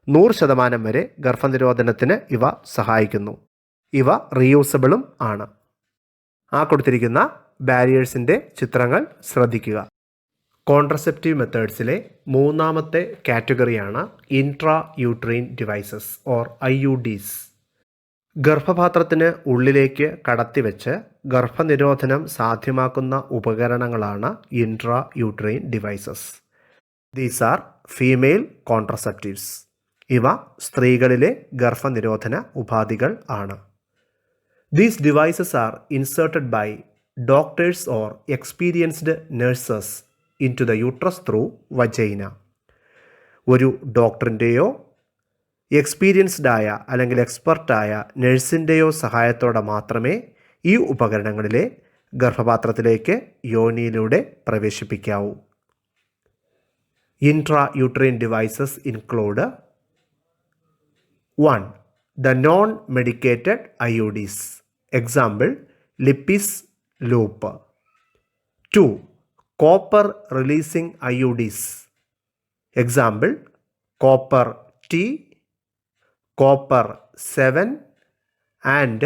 100% വരെ ഗർഭനിരോധനത്തിന് ഇവ സഹായിക്കുന്നു. ഇവ റീയൂസബിളും ആണ്. ആ കൊടുത്തിരിക്കുന്ന ബാരിയേഴ്സിൻ്റെ ചിത്രങ്ങൾ ശ്രദ്ധിക്കുക. കോൺട്രസെപ്റ്റീവ് മെത്തേഡ്സിലെ മൂന്നാമത്തെ കാറ്റഗറിയാണ് intra uterine devices or IUDs. ഗർഭപാത്രത്തിന് ഉള്ളിലേക്ക് കടത്തിവെച്ച് ഗർഭനിരോധനം സാധ്യമാക്കുന്ന ഉപകരണങ്ങളാണ് intra uterine devices. These are female contraceptives. ഇവ സ്ത്രീകളിലെ ഗർഭനിരോധന ഉപാധികൾ ആണ്. These devices are inserted by doctors or experienced nurses into the uterus through vagina. ഒരു ഡോക്ടറിൻ്റെയോ എക്സ്പീരിയൻസ്ഡായ അല്ലെങ്കിൽ എക്സ്പെർട്ടായ നഴ്സിൻ്റെയോ സഹായത്തോടെ മാത്രമേ ഈ ഉപകരണങ്ങളിലെ ഗർഭപാത്രത്തിലേക്ക് യോനിയിലൂടെ പ്രവേശിപ്പിക്കാവൂ. Intra uterine devices include 1. The non-medicated IUDs. Example, Lippis loop. 2. Copper releasing IUDs. Example, copper T, copper 7 and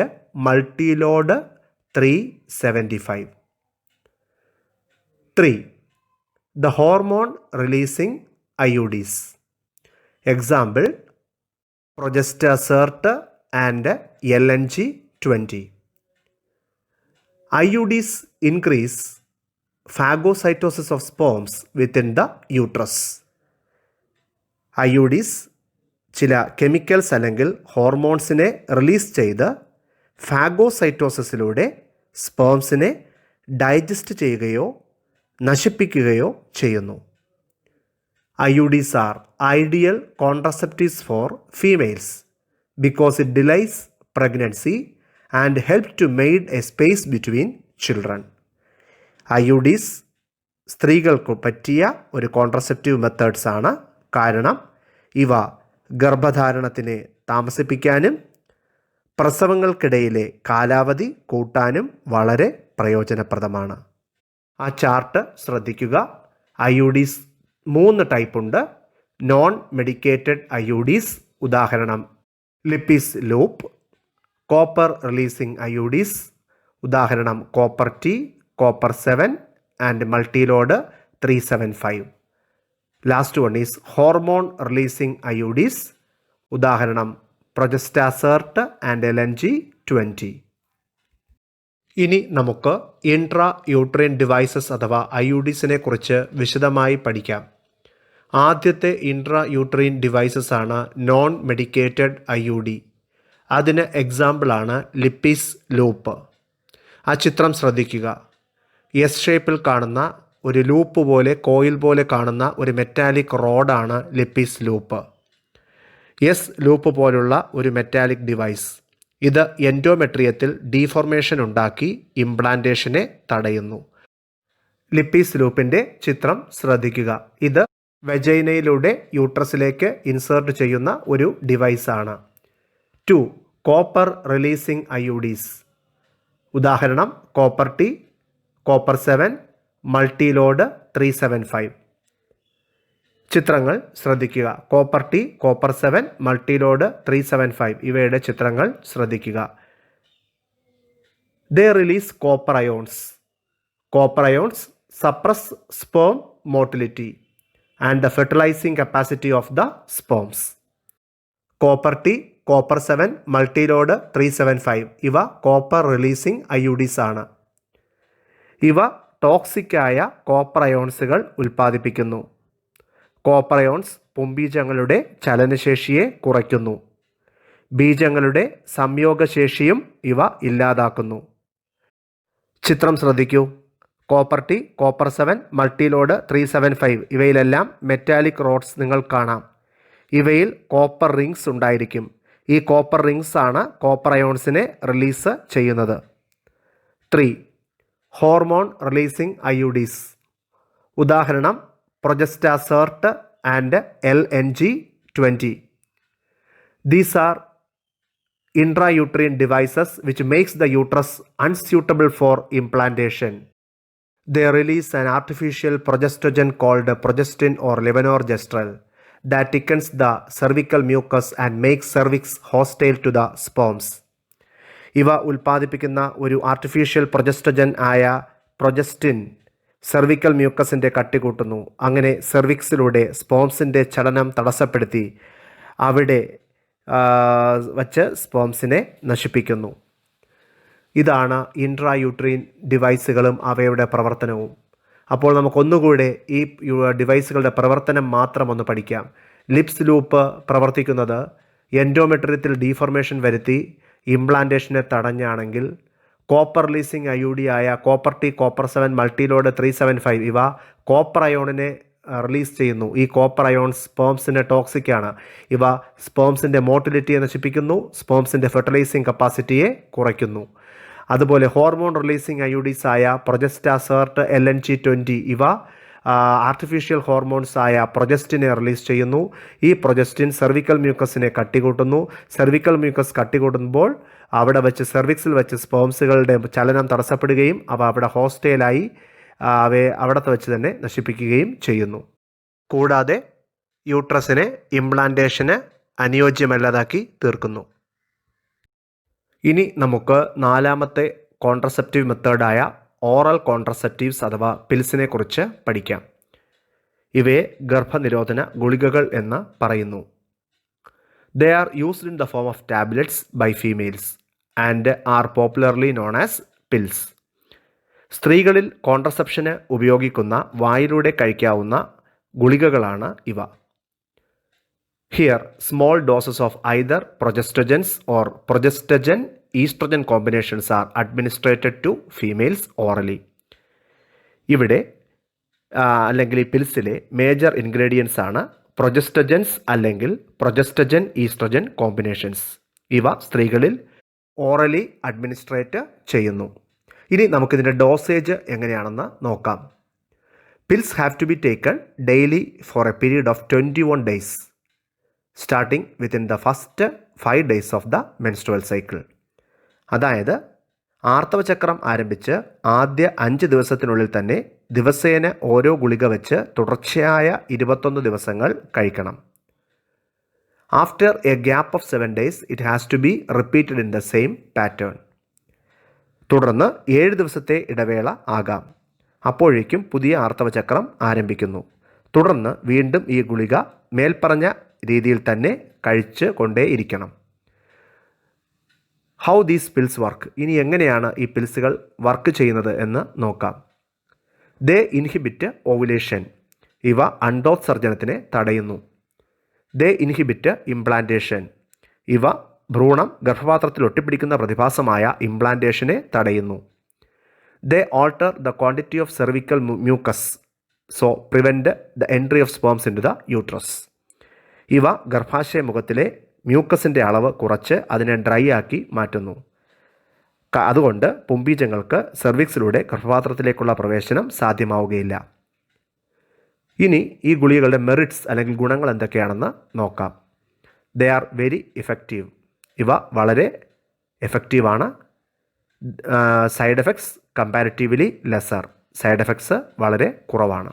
multiload 375. 3. the hormone releasing IUDs. Example, Progestasert and LNG-20. IUDs increase phagocytosis of sperms within the uterus. IUDs ചില chemicals അല്ലെങ്കിൽ ഹോർമോൺസിനെ release ചെയ്ത് ഫാഗോസൈറ്റോസിസിലൂടെ സ്പേംസിനെ digest ചെയ്യുകയോ നശിപ്പിക്കുകയോ ചെയ്യുന്നു. IUDs are ideal contraceptives for females because it delays pregnancy and help to make a space between children. IUDs സ്ത്രീകൾക്ക് പറ്റിയ ഒരു contraceptive methods ആണ്. കാരണം ഇവ ഗർഭധാരണത്തിനെ താമസിപ്പിക്കാനും പ്രസവങ്ങൾക്കിടയിലെ കാലാവധി കൂട്ടാനും വളരെ പ്രയോജനപ്രദമാണ്. ആ ചാർട്ട് ശ്രദ്ധിക്കുക. IUDs 3 ടൈപ്പ് ഉണ്ട്. നോൺ മെഡിക്കേറ്റഡ് IUDs, ഉദാഹരണം Lippes loop. Copper releasing IUDs, ഉദാഹരണം copper T, copper 7 and multiload 375. Last one is hormone releasing IUDs, ഉദാഹരണം പ്രൊജസ്റ്റാസേർട്ട് ആൻഡ് LNG-20. ഇനി നമുക്ക് ഇൻട്രാ യൂട്രൈൻ ഡിവൈസസ് അഥവാ IUDസിനെ കുറിച്ച് വിശദമായി പഠിക്കാം. ആദ്യത്തെ ഇൻട്രാ യൂട്രൈൻ ഡിവൈസസ് ആണ് നോൺ മെഡിക്കേറ്റഡ് IUD. അതിന് എക്സാമ്പിളാണ് ലിപ്പിസ് ലൂപ്പ്. ആ ചിത്രം ശ്രദ്ധിക്കുക. എസ് ഷേപ്പിൽ കാണുന്ന ഒരു ലൂപ്പ് പോലെ, കോയിൽ പോലെ കാണുന്ന ഒരു മെറ്റാലിക് റോഡാണ് ലിപ്പിസ് ലൂപ്പ്. എസ് ലൂപ്പ് പോലുള്ള ഒരു മെറ്റാലിക് ഡിവൈസ്. ഇത് എൻഡോമെട്രിയത്തിൽ ഡീഫോർമേഷൻ ഉണ്ടാക്കി ഇംപ്ലാന്റേഷനെ തടയുന്നു. ലിപ്പിസ് ലൂപ്പിൻ്റെ ചിത്രം ശ്രദ്ധിക്കുക. ഇത് വെജൈനയിലൂടെ യൂട്രസിലേക്ക് ഇൻസേർട്ട് ചെയ്യുന്ന ഒരു ഡിവൈസാണ്. 2. കോപ്പർ റിലീസിംഗ് IUDs, ഉദാഹരണം കോപ്പർ ടി, കോപ്പർ 7, മൾട്ടിലോഡ് 375. ചിത്രങ്ങൾ ശ്രദ്ധിക്കുക. കോപ്പർ ടി, കോപ്പർ 7, മൾട്ടിലോഡ് 375 ഇവയുടെ ചിത്രങ്ങൾ ശ്രദ്ധിക്കുക. They release copper ions. Copper ions suppress sperm motility and the fertilizing capacity of the sperms. Copper T, copper 7, multiload 375 ഇവ copper releasing IUDs ആണ്. ഇവ ടോക്സിക്കായ copper അയോൺസുകൾ ഉൽപ്പാദിപ്പിക്കുന്നു. കോപ്പർ അയോൺസ് പുംബീജങ്ങളുടെ ചലനശേഷിയെ കുറയ്ക്കുന്നു. ബീജങ്ങളുടെ സംയോഗശേഷിയും ഇവ ഇല്ലാതാക്കുന്നു. ചിത്രം ശ്രദ്ധിക്കൂ. കോപ്പർ ടി, കോപ്പർ 7, മൾട്ടിലോഡ് 375 ഇവയിലെല്ലാം മെറ്റാലിക് റോഡ്സ് നിങ്ങൾ കാണാം. ഇവയിൽ കോപ്പർ റിങ്സ് ഉണ്ടായിരിക്കും. ഈ കോപ്പർ റിങ്സ് ആണ് കോപ്പർ അയോൺസിനെ റിലീസ് ചെയ്യുന്നത്. 3. ഹോർമോൺ റിലീസിംഗ് IUDs, ഉദാഹരണം progestasert and LNG-20. These are intrauterine devices which makes the uterus unsuitable for implantation. They release an artificial progestogen called progestin or levonorgestrel that thickens the cervical mucus and makes cervix hostile to the sperms. ഇവ ഉൽപ്പാദിപ്പിക്കുന്ന ഒരു artificial പ്രൊജസ്റ്റജൻ ആയ progestin cervical മ്യൂക്കസിൻ്റെ കട്ടി കൂട്ടുന്നു. അങ്ങനെ സെർവിക്സിലൂടെ സ്പേംസിൻ്റെ ചലനം തടസ്സപ്പെടുത്തി അവിടെ വച്ച് സ്പേംസിനെ നശിപ്പിക്കുന്നു. ഇതാണ് ഇൻട്രാ യൂട്രീൻ ഡിവൈസുകളും അവയുടെ പ്രവർത്തനവും. അപ്പോൾ നമുക്കൊന്നുകൂടെ ഈ ഡിവൈസുകളുടെ പ്രവർത്തനം മാത്രം ഒന്ന് പഠിക്കാം. ലിപ്സ് ലൂപ്പ് പ്രവർത്തിക്കുന്നത് എൻഡോമെട്രിയത്തിൽ ഡീഫോർമേഷൻ വരുത്തി ഇംപ്ലാന്റേഷനെ തടഞ്ഞാണെങ്കിൽ കോപ്പർ റിലീസിംഗ് IUD ആയ കോപ്പർ ടി, കോപ്പർ 7, മൾട്ടിലോഡ് 375 ഇവ കോപ്പർ അയോണിനെ റിലീസ് ചെയ്യുന്നു. ഈ കോപ്പർ അയോൺസ് സ്പേംസിന് ടോക്സിക്കാണ്. ഇവ സ്പേംസിൻ്റെ മോട്ടിലിറ്റിയെ നശിപ്പിക്കുന്നു, സ്പേംസിൻ്റെ ഫെർട്ടിലൈസിംഗ് കപ്പാസിറ്റിയെ കുറയ്ക്കുന്നു. അതുപോലെ ഹോർമോൺ റിലീസിംഗ് IUDs ആയ പ്രൊജസ്റ്റാസേർട്ട്, LNG-20 ഇവ ആർട്ടിഫിഷ്യൽ ഹോർമോൺസ് ആയ പ്രൊജസ്റ്റിനെ റിലീസ് ചെയ്യുന്നു. ഈ പ്രൊജസ്റ്റിൻ സെർവിക്കൽ മ്യൂക്കസിനെ കട്ടികൂട്ടുന്നു. സെർവിക്കൽ മ്യൂക്കസ് കട്ടികൂട്ടുമ്പോൾ അവിടെ വെച്ച് സെർവിക്സിൽ വെച്ച് സ്പേംസുകളുടെ ചലനം തടസ്സപ്പെടുകയും അവ അവിടെ ഹോസ്റ്റൈലായി അവയെ അവിടത്തെ വെച്ച് തന്നെ നശിപ്പിക്കുകയും ചെയ്യുന്നു. കൂടാതെ യൂട്രസിനെ ഇംപ്ലാന്റേഷന് അനുയോജ്യമല്ലാതാക്കി തീർക്കുന്നു. ഇനി നമുക്ക് നാലാമത്തെ കോൺട്രസെപ്റ്റീവ് മെത്തേഡായ ഓറൽ കോൺട്രസെപ്റ്റീവ്സ് അഥവാ പിൽസിനെ കുറിച്ച് പഠിക്കാം. ഇവയെ ഗർഭനിരോധന ഗുളികകൾ എന്ന് പറയുന്നു. They are used in the form of tablets by females and are popularly known as pills. സ്ത്രീകളിൽ കോൺട്രസെപ്ഷന് ഉപയോഗിക്കുന്ന വായിലൂടെ കഴിക്കാവുന്ന ഗുളികകളാണ് ഇവ. Here small doses of either progestogens or progestogen oestrogen combinations are administered to females orally. ഇവിടെ അല്ലെങ്കിൽ ഈ പിൽസിലെ മേജർ ഇൻഗ്രീഡിയൻസ് ആണ് പ്രൊജസ്റ്റജൻസ് അല്ലെങ്കിൽ പ്രൊജസ്റ്റജൻ ഈസ്ട്രജൻ കോമ്പിനേഷൻസ്. ഇവ സ്ത്രീകളിൽ ഓറലി അഡ്മിനിസ്ട്രേറ്റ് ചെയ്യുന്നു. ഇനി നമുക്കിതിൻ്റെ ഡോസേജ് എങ്ങനെയാണെന്ന് നോക്കാം. Pills have to be taken daily for a period of 21 days starting within the first 5 days of the menstrual cycle. അതായത് ആർത്തവചക്രം ആരംഭിച്ച് ആദ്യ 5 ദിവസത്തിനുള്ളിൽ തന്നെ ദിവസേന ഓരോ ഗുളിക വെച്ച് തുടർച്ചയായ 21 ദിവസങ്ങൾ കഴിക്കണം. After a gap of 7 days it has to be repeated in the same pattern. തുടർന്ന് 7 ദിവസത്തെ ഇടവേള ആകാം. അപ്പോഴേക്കും പുതിയ ആർത്തവചക്രം ആരംഭിക്കുന്നു. തുടർന്ന് വീണ്ടും ഈ ഗുളിക മേൽപ്പറഞ്ഞ രീതിയിൽ തന്നെ കഴിച്ച് കൊണ്ടേയിരിക്കണം. How these pills work. ഇനി എങ്ങനെയാണ് ഈ പിൽസുകൾ വർക്ക് ചെയ്യുന്നത് എന്ന് നോക്കാം. They inhibit ovulation. ഇവ അണ്ഡോത്സർജനത്തിനെ തടയുന്നു. They inhibit implantation. ഇവ ഭ്രൂണം ഗർഭപാത്രത്തിൽ ഒട്ടിപ്പിടിക്കുന്ന പ്രതിഭാസമായ ഇംപ്ലാന്റേഷനെ തടയുന്നു. They alter the quantity of cervical mucus so prevent the entry of sperms into the uterus. ഇവ ഗർഭാശയ മുഖത്തിലെ മ്യൂക്കസിൻ്റെ അളവ് കുറച്ച് അതിനെ ഡ്രൈ ആക്കി മാറ്റുന്നു. അതുകൊണ്ട് പുംബീജങ്ങൾക്ക് സെർവിക്സിലൂടെ ഗർഭപാത്രത്തിലേക്കുള്ള പ്രവേശനം സാധ്യമാവുകയില്ല. ഇനി ഈ ഗുളികകളുടെ മെറിറ്റ്സ് അല്ലെങ്കിൽ ഗുണങ്ങൾ എന്തൊക്കെയാണെന്ന് നോക്കാം. They are very effective. ഇവ വളരെ എഫക്റ്റീവാണ്. Side effects comparatively lesser. Side effects വളരെ കുറവാണ്.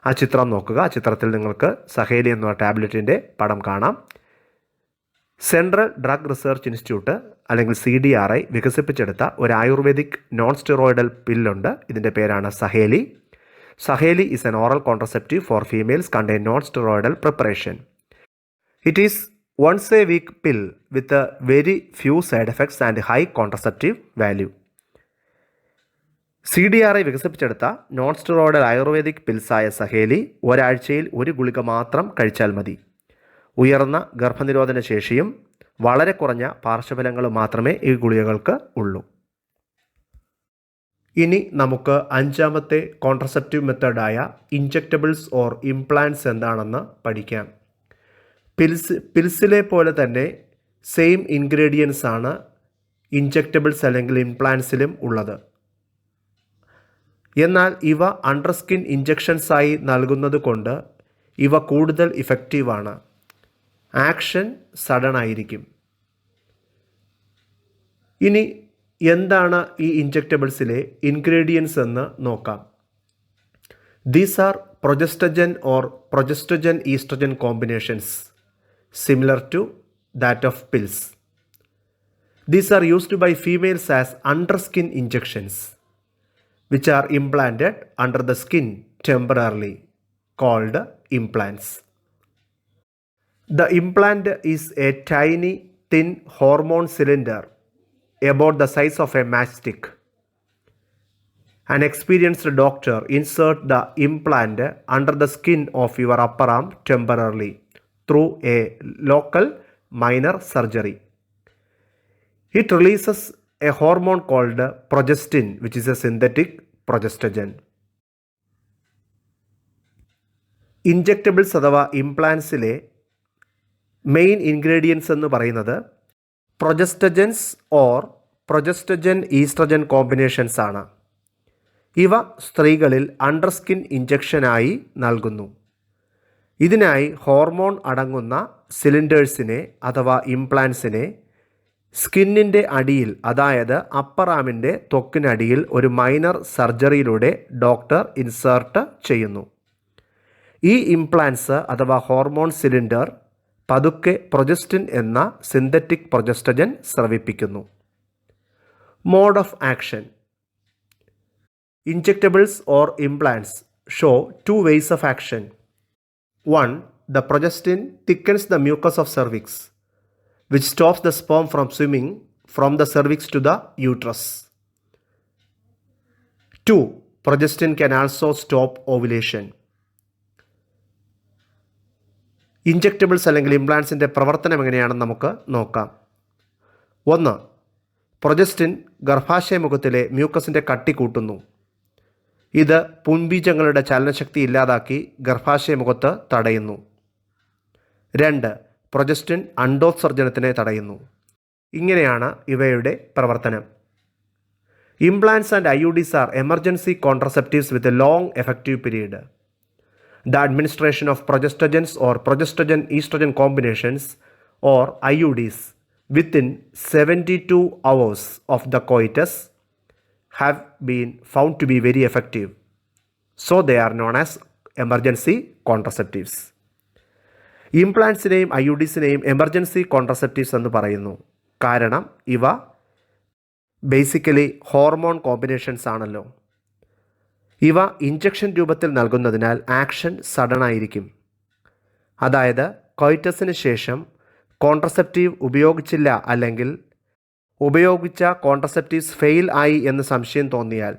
ആ ചിത്രം നോക്കുക. ആ ചിത്രത്തിൽ നിങ്ങൾക്ക് സഹേലി എന്ന ടാബ്ലറ്റിൻ്റെ പടം കാണാം. സെൻട്രൽ ഡ്രഗ് റിസർച്ച് ഇൻസ്റ്റിറ്റ്യൂട്ട് അല്ലെങ്കിൽ CDRI വികസിപ്പിച്ചെടുത്ത ഒരു ആയുർവേദിക് നോൺ സ്റ്റിറോയിഡൽ പില്ലുണ്ട്. ഇതിൻ്റെ പേരാണ് Saheli. Saheli is an oral contraceptive for females contain non steroidal preparation. It is once a week pill with a very few side effects and high contraceptive value. CDRI വികസിപ്പിച്ചെടുത്ത non steroidal ayurvedic പിൽസായ Saheli ഒരാഴ്ചയിൽ ഒരു ഗുളിക മാത്രം കഴിച്ചാൽ മതി. ഉയർന്ന ഗർഭനിരോധന ശേഷിയും വളരെ കുറഞ്ഞ പാർശ്വഫലങ്ങളും മാത്രമേ ഈ ഗുളികകൾക്ക് ഉള്ളൂ. ഇനി നമുക്ക് 5ാമത്തെ കോൺട്രസെപ്റ്റീവ് മെത്തേഡായ ഇൻജെക്റ്റബിൾസ് ഓർ ഇംപ്ലാന്റ്സ് എന്താണെന്ന് പഠിക്കാം. പിൽസിലെ പോലെ തന്നെ സെയിം ഇൻഗ്രീഡിയൻസ് ആണ് ഇൻജെക്റ്റബിൾസ് അല്ലെങ്കിൽ ഇംപ്ലാന്റ്സിലും ഉള്ളത്. എന്നാൽ ഇവ അണ്ടർ സ്കിൻ ഇഞ്ചക്ഷൻസായി നൽകുന്നത് കൊണ്ട് ഇവ കൂടുതൽ ഇഫക്റ്റീവാണ്. ആക്ഷൻ സഡൻ ആയിരിക്കും. ഇനി എന്താണ് ഈ ഇൻജെക്റ്റബിൾസിലെ ഇൻഗ്രീഡിയൻസ് എന്ന് നോക്കാം. These are progestogen or progestogen oestrogen combinations similar to that of pills. These are used by females as underskin injections which are implanted under the skin temporarily, called implants. The implant is a tiny thin hormone cylinder about the size of a matchstick. An experienced doctor insert the implant under the skin of your upper arm temporarily through a local minor surgery. It releases a hormone called progestin, which is a synthetic progestogen. ഇൻജെക്റ്റബിൾസ് അഥവാ ഇംപ്ലാന്റ്സിലെ main ingredients എന്ന് പറയുന്നത് പ്രൊജസ്റ്റജൻസ് or progestogen oestrogen combinations ആണ്. ഇവ സ്ത്രീകളിൽ under skin ഇഞ്ചക്ഷനായി നൽകുന്നു. ഇതിനായി hormone അടങ്ങുന്ന സിലിണ്ടേഴ്സിനെ അഥവാ ഇംപ്ലാന്റ്സിനെ സ്കിന്നിൻ്റെ അടിയിൽ, അതായത് അപ്പർ ആമിൻ്റെ ത്വക്കിനടിയിൽ ഒരു മൈനർ സർജറിയിലൂടെ ഡോക്ടർ ഇൻസേർട്ട് ചെയ്യുന്നു. ഈ ഇംപ്ലാന്റ്സ് അഥവാ ഹോർമോൺ സിലിണ്ടർ പതുക്കെ പ്രൊജസ്റ്റിൻ എന്ന സിന്തറ്റിക് പ്രൊജസ്റ്റജൻ സ്രവിപ്പിക്കുന്നു. Mode of action. Injectables or implants show two ways of action. One, the progestin thickens the mucus of cervix, which stops the sperm from swimming from the cervix to the uterus. Two, progestin can also stop ovulation. ഇഞ്ചക്റ്റബിൾസ് അല്ലെങ്കിൽ ഇംപ്ലാൻസിൻ്റെ പ്രവർത്തനം എങ്ങനെയാണെന്ന് നമുക്ക് നോക്കാം. ഒന്ന്, progestin ഗർഭാശയമുഖത്തിലെ മ്യൂക്കസിൻ്റെ കട്ടി കൂട്ടുന്നു. ഇത് പുൻബീജങ്ങളുടെ ചലനശക്തി ഇല്ലാതാക്കി ഗർഭാശയമുഖത്ത് തടയുന്നു. രണ്ട്, പ്രൊജസ്റ്റിൻ അണ്ടോത്സർജനത്തിനെ തടയുന്നു. ഇങ്ങനെയാണ് ഇവയുടെ പ്രവർത്തനം. Implants and IUDs are emergency contraceptives with a long effective period. The administration of progestogens or progestogen-estrogen combinations or IUDs within 72 hours of the coitus have been found to be very effective. So they are known as emergency contraceptives. ഇംപ്ലാൻസിനെയും IUDസിനെയും emergency contraceptives എന്ന് പറയുന്നു. കാരണം ഇവ basically hormone combinations ആണല്ലോ. ഇവ injection രൂപത്തിൽ നൽകുന്നതിനാൽ action sudden ആയിരിക്കും. അതായത് കോയിറ്റസിന് ശേഷം കോൺട്രസെപ്റ്റീവ് ഉപയോഗിച്ചില്ല അല്ലെങ്കിൽ ഉപയോഗിച്ച കോൺട്രസെപ്റ്റീവ്സ് ഫെയിൽ ആയി എന്ന് സംശയം തോന്നിയാൽ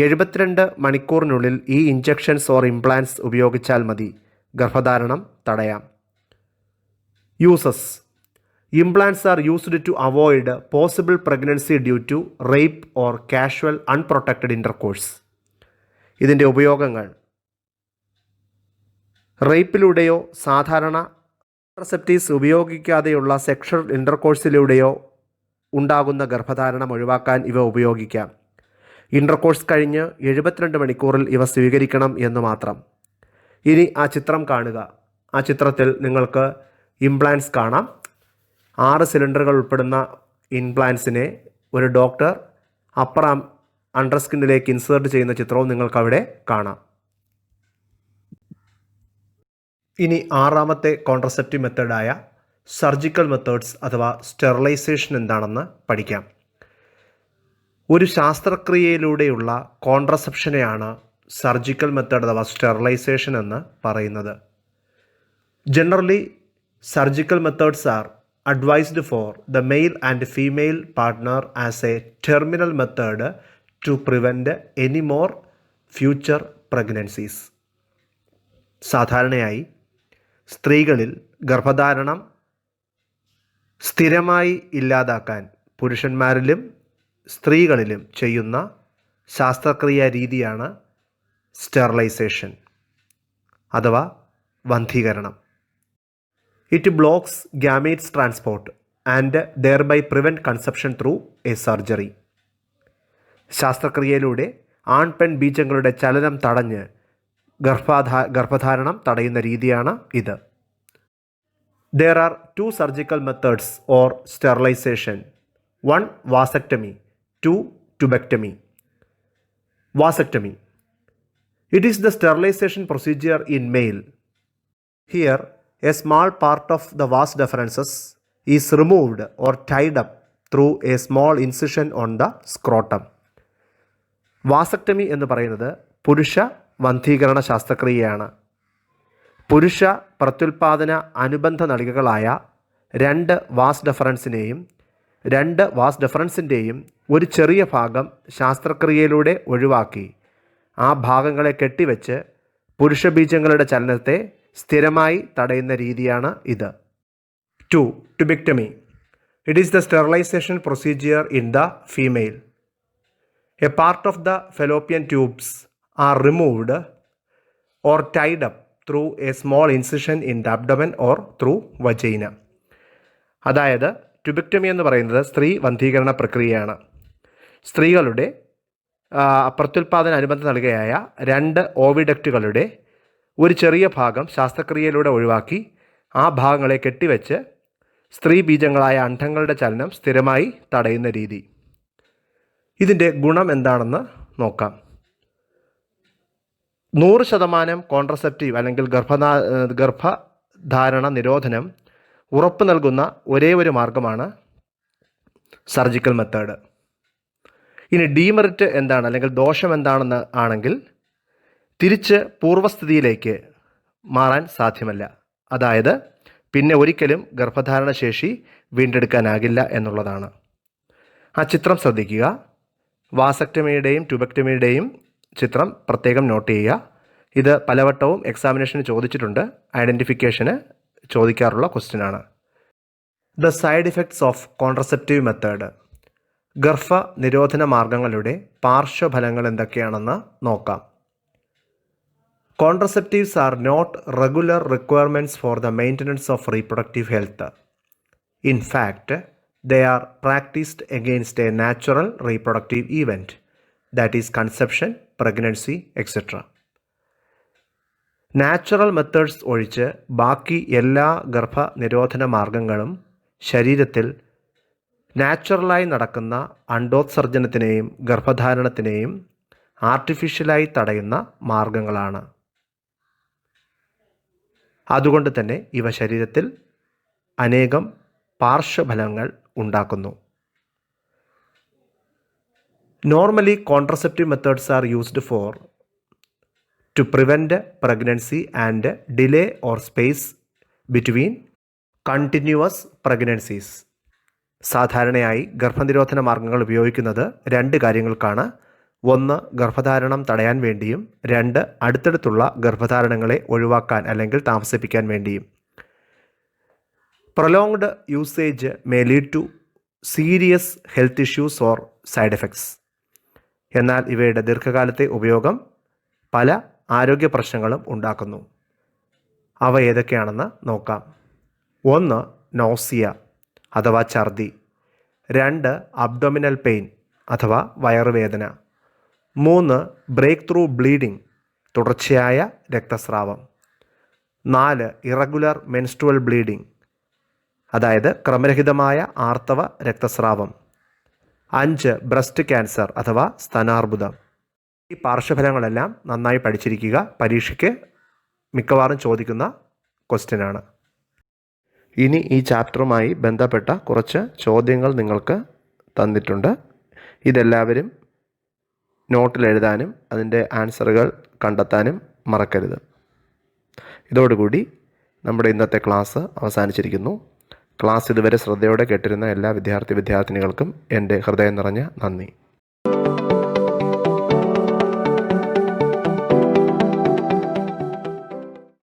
72 മണിക്കൂറിനുള്ളിൽ ഈ ഇഞ്ചക്ഷൻസ് ഓർ ഇംപ്ലാൻസ് ഉപയോഗിച്ചാൽ മതി ഗർഭധാരണം തടയാം. Uses. Implants are used to avoid possible pregnancy due to rape or casual unprotected intercourse. ഇതിൻ്റെ ഉപയോഗങ്ങൾ റേപ്പിലൂടെയോ സാധാരണ കോൺട്രസെപ്റ്റീവ്സ് ഉപയോഗിക്കാതെയുള്ള സെക്ഷൽ ഇൻ്റർകോഴ്സിലൂടെയോ ഉണ്ടാകുന്ന ഗർഭധാരണം ഒഴിവാക്കാൻ ഇവ ഉപയോഗിക്കാം. ഇൻ്റർകോഴ്സ് കഴിഞ്ഞ് 72 മണിക്കൂറിൽ ഇവ സ്വീകരിക്കണം എന്ന് മാത്രം. ഇനി ആ ചിത്രം കാണുക. ആ ചിത്രത്തിൽ നിങ്ങൾക്ക് ഇംപ്ലാൻസ് കാണാം. 6 സിലിണ്ടറുകൾ ഉൾപ്പെടുന്ന ഇംപ്ലാൻസിനെ ഒരു ഡോക്ടർ അപ്പർ അണ്ടർസ്കിന്നിലേക്ക് ഇൻസേർട്ട് ചെയ്യുന്ന ചിത്രവും നിങ്ങൾക്കവിടെ കാണാം. ഇനി ആറാമത്തെ കോൺട്രസെപ്റ്റീവ് മെത്തേഡായ സർജിക്കൽ മെത്തേഡ്സ് അഥവാ സ്റ്റെറിലൈസേഷൻ എന്താണെന്ന് പഠിക്കാം. ഒരു ശാസ്ത്രക്രിയയിലൂടെയുള്ള കോൺട്രസെപ്ഷനെയാണ് സർജിക്കൽ മെത്തേഡ് അഥവാ സ്റ്റെറിലൈസേഷൻ എന്ന് പറയുന്നത്. Generally surgical methods R advised for the male and female partner as a terminal method to prevent any more future pregnancies. സാധാരണയായി സ്ത്രീകളിൽ ഗർഭധാരണം സ്ഥിരമായി ഇല്ലാതാക്കാൻ പുരുഷന്മാരിലും സ്ത്രീകളിലും ചെയ്യുന്ന ശാസ്ത്രക്രിയാ രീതിയാണ് സ്റ്റെറിലൈസേഷൻ അഥവാ വന്ധീകരണം. It blocks gametes transport and thereby prevent conception through a surgery. ശാസ്ത്രക്രിയയിലൂടെ ആൺപെൺ ബീജങ്ങളുടെ ചലനം തടഞ്ഞ് ഗർഭധാരണം തടയുന്ന രീതിയാണ് ഇത്. There are 2 surgical methods or sterilization. 1. Vasectomy. 2. Tubectomy. Vasectomy. It is the sterilization procedure in male. Here, a small part of the vas deferens is removed or tied up through a small incision on the scrotum. Vasectomy എന്ന് പറയുന്നത് പുരുഷ വന്ധീകരണ ശാസ്ത്രക്രിയയാണ്. പുരുഷ പ്രത്യുൽപാദന അനുബന്ധ നളികകളായ 2 was ഡെഫറൻസിനെയും 2 was ഡെഫറൻസിൻ്റെയും ഒരു ചെറിയ ഭാഗം ശാസ്ത്രക്രിയയിലൂടെ ഒഴിവാക്കി ആ ഭാഗങ്ങളെ കെട്ടിവെച്ച് പുരുഷബീജങ്ങളുടെ ചലനത്തെ സ്ഥിരമായി തടയുന്ന രീതിയാണ് ഇത്. 2. Tubectomy. It is the sterilization procedure in the female. A part of the fallopian tubes are removed or tied up through a small incision in the abdomen or through vagina. അതായത് ട്യൂബെക്ടമി എന്ന് പറയുന്നത് സ്ത്രീ വന്ധീകരണ പ്രക്രിയയാണ്. സ്ത്രീകളുടെ പ്രത്യുൽപാദന അനുബന്ധ നൽകയായ 2 ഓവിഡക്റ്റുകളുടെ ഒരു ചെറിയ ഭാഗം ശാസ്ത്രക്രിയയിലൂടെ ഒഴിവാക്കി ആ ഭാഗങ്ങളെ കെട്ടിവെച്ച് സ്ത്രീ ബീജങ്ങളായ അണ്ഡങ്ങളുടെ ചലനം സ്ഥിരമായി തടയുന്ന രീതി. ഇതിൻ്റെ ഗുണം എന്താണെന്ന് നോക്കാം. 100% കോൺട്രസെപ്റ്റീവ് അല്ലെങ്കിൽ ഗർഭധാരണ നിരോധനം ഉറപ്പ് നൽകുന്ന ഒരേ ഒരു മാർഗമാണ് സർജിക്കൽ മെത്തേഡ്. ഇനി ഡീമെറിറ്റ് എന്താണ് അല്ലെങ്കിൽ ദോഷം എന്താണെന്ന് ആണെങ്കിൽ തിരിച്ച് പൂർവ്വസ്ഥിതിയിലേക്ക് മാറാൻ സാധ്യമല്ല. അതായത് പിന്നെ ഒരിക്കലും ഗർഭധാരണ ശേഷി വീണ്ടെടുക്കാനാകില്ല എന്നുള്ളതാണ്. ആ ചിത്രം ശ്രദ്ധിക്കുക. വാസക്ടമിയുടെയും ട്യൂബക്ടമിയുടെയും ചിത്രം പ്രത്യേകം നോട്ട് ചെയ്യുക. ഇത് പലവട്ടവും എക്സാമിനേഷന് ചോദിച്ചിട്ടുണ്ട്. ഐഡൻറ്റിഫിക്കേഷന് ചോദിക്കാറുള്ള ക്വസ്റ്റ്യനാണ്. The side effects of contraceptive method. ഗർഭ നിരോധന മാർഗങ്ങളുടെ പാർശ്വഫലങ്ങൾ എന്തൊക്കെയാണെന്ന് നോക്കാം. Contraceptives are not regular requirements for the maintenance of reproductive health. In fact, they are practiced against a natural reproductive event, that is conception, pregnancy, etc. Natural methods ഒഴിച്ച് ബാക്കി എല്ലാ ഗർഭനിരോധന മാർഗങ്ങളും ശരീരത്തിൽ നാച്ചുറലായി നടക്കുന്ന അണ്ടോത്സർജനത്തിനെയും ഗർഭധാരണത്തിനെയും ആർട്ടിഫിഷ്യലായി തടയുന്ന മാർഗങ്ങളാണ്. അതുകൊണ്ട് തന്നെ ഇവ ശരീരത്തിൽ അനേകം പാർശ്വഫലങ്ങൾ ഉണ്ടാക്കുന്നു. Normally contraceptive methods are used for to prevent pregnancy and delay or space between continuous pregnancies. സാധാരണയായി ഗർഭനിരോധന മാർഗങ്ങൾ ഉപയോഗിക്കുന്നത് രണ്ട് കാര്യങ്ങൾക്കാണ്. ഒന്ന്, ഗർഭധാരണം തടയാൻ വേണ്ടിയും രണ്ട്, അടുത്തടുത്തുള്ള ഗർഭധാരണങ്ങളെ ഒഴിവാക്കാൻ അല്ലെങ്കിൽ താമസിപ്പിക്കാൻ വേണ്ടിയും. Prolonged usage may lead to serious health issues or side effects. എന്നാൽ ഇവയുടെ ദീർഘകാലത്തെ ഉപയോഗം പല ആരോഗ്യ പ്രശ്നങ്ങളും ഉണ്ടാക്കുന്നു. അവ ഏതൊക്കെയാണെന്ന് നോക്കാം. ഒന്ന്, നോസിയ അഥവാ ഛർദി. രണ്ട്, അബ്ഡോമിനൽ പെയിൻ അഥവാ വയറുവേദന. മൂന്ന്, ബ്രേക്ക് ത്രൂ ബ്ലീഡിംഗ് തുടർച്ചയായ രക്തസ്രാവം. നാല്, ഇറഗുലർ മെൻസ്ട്രുവൽ ബ്ലീഡിംഗ് അതായത് ക്രമരഹിതമായ ആർത്തവ രക്തസ്രാവം. അഞ്ച്, ബ്രസ്റ്റ് ക്യാൻസർ അഥവാ സ്തനാർബുദം. ഈ പാർശ്വഫലങ്ങളെല്ലാം നന്നായി പഠിച്ചിരിക്കുക. പരീക്ഷയ്ക്ക് മിക്കവാറും ചോദിക്കുന്ന ക്വസ്റ്റ്യനാണ്. ഇനി ഈ ചാപ്റ്ററുമായി ബന്ധപ്പെട്ട കുറച്ച് ചോദ്യങ്ങൾ നിങ്ങൾക്ക് തന്നിട്ടുണ്ട്. ഇതെല്ലാവരും നോട്ടിൽ എഴുതാനും അതിൻ്റെ ആൻസറുകൾ കണ്ടെത്താനും മറക്കരുത്. ഇതോടുകൂടി നമ്മുടെ ഇന്നത്തെ ക്ലാസ് അവസാനിച്ചിരിക്കുന്നു. ക്ലാസ് ഇതുവരെ ശ്രദ്ധയോടെ കേട്ടിരുന്ന എല്ലാ വിദ്യാർത്ഥിനികൾക്കും എൻ്റെ ഹൃദയം നിറഞ്ഞ നന്ദി.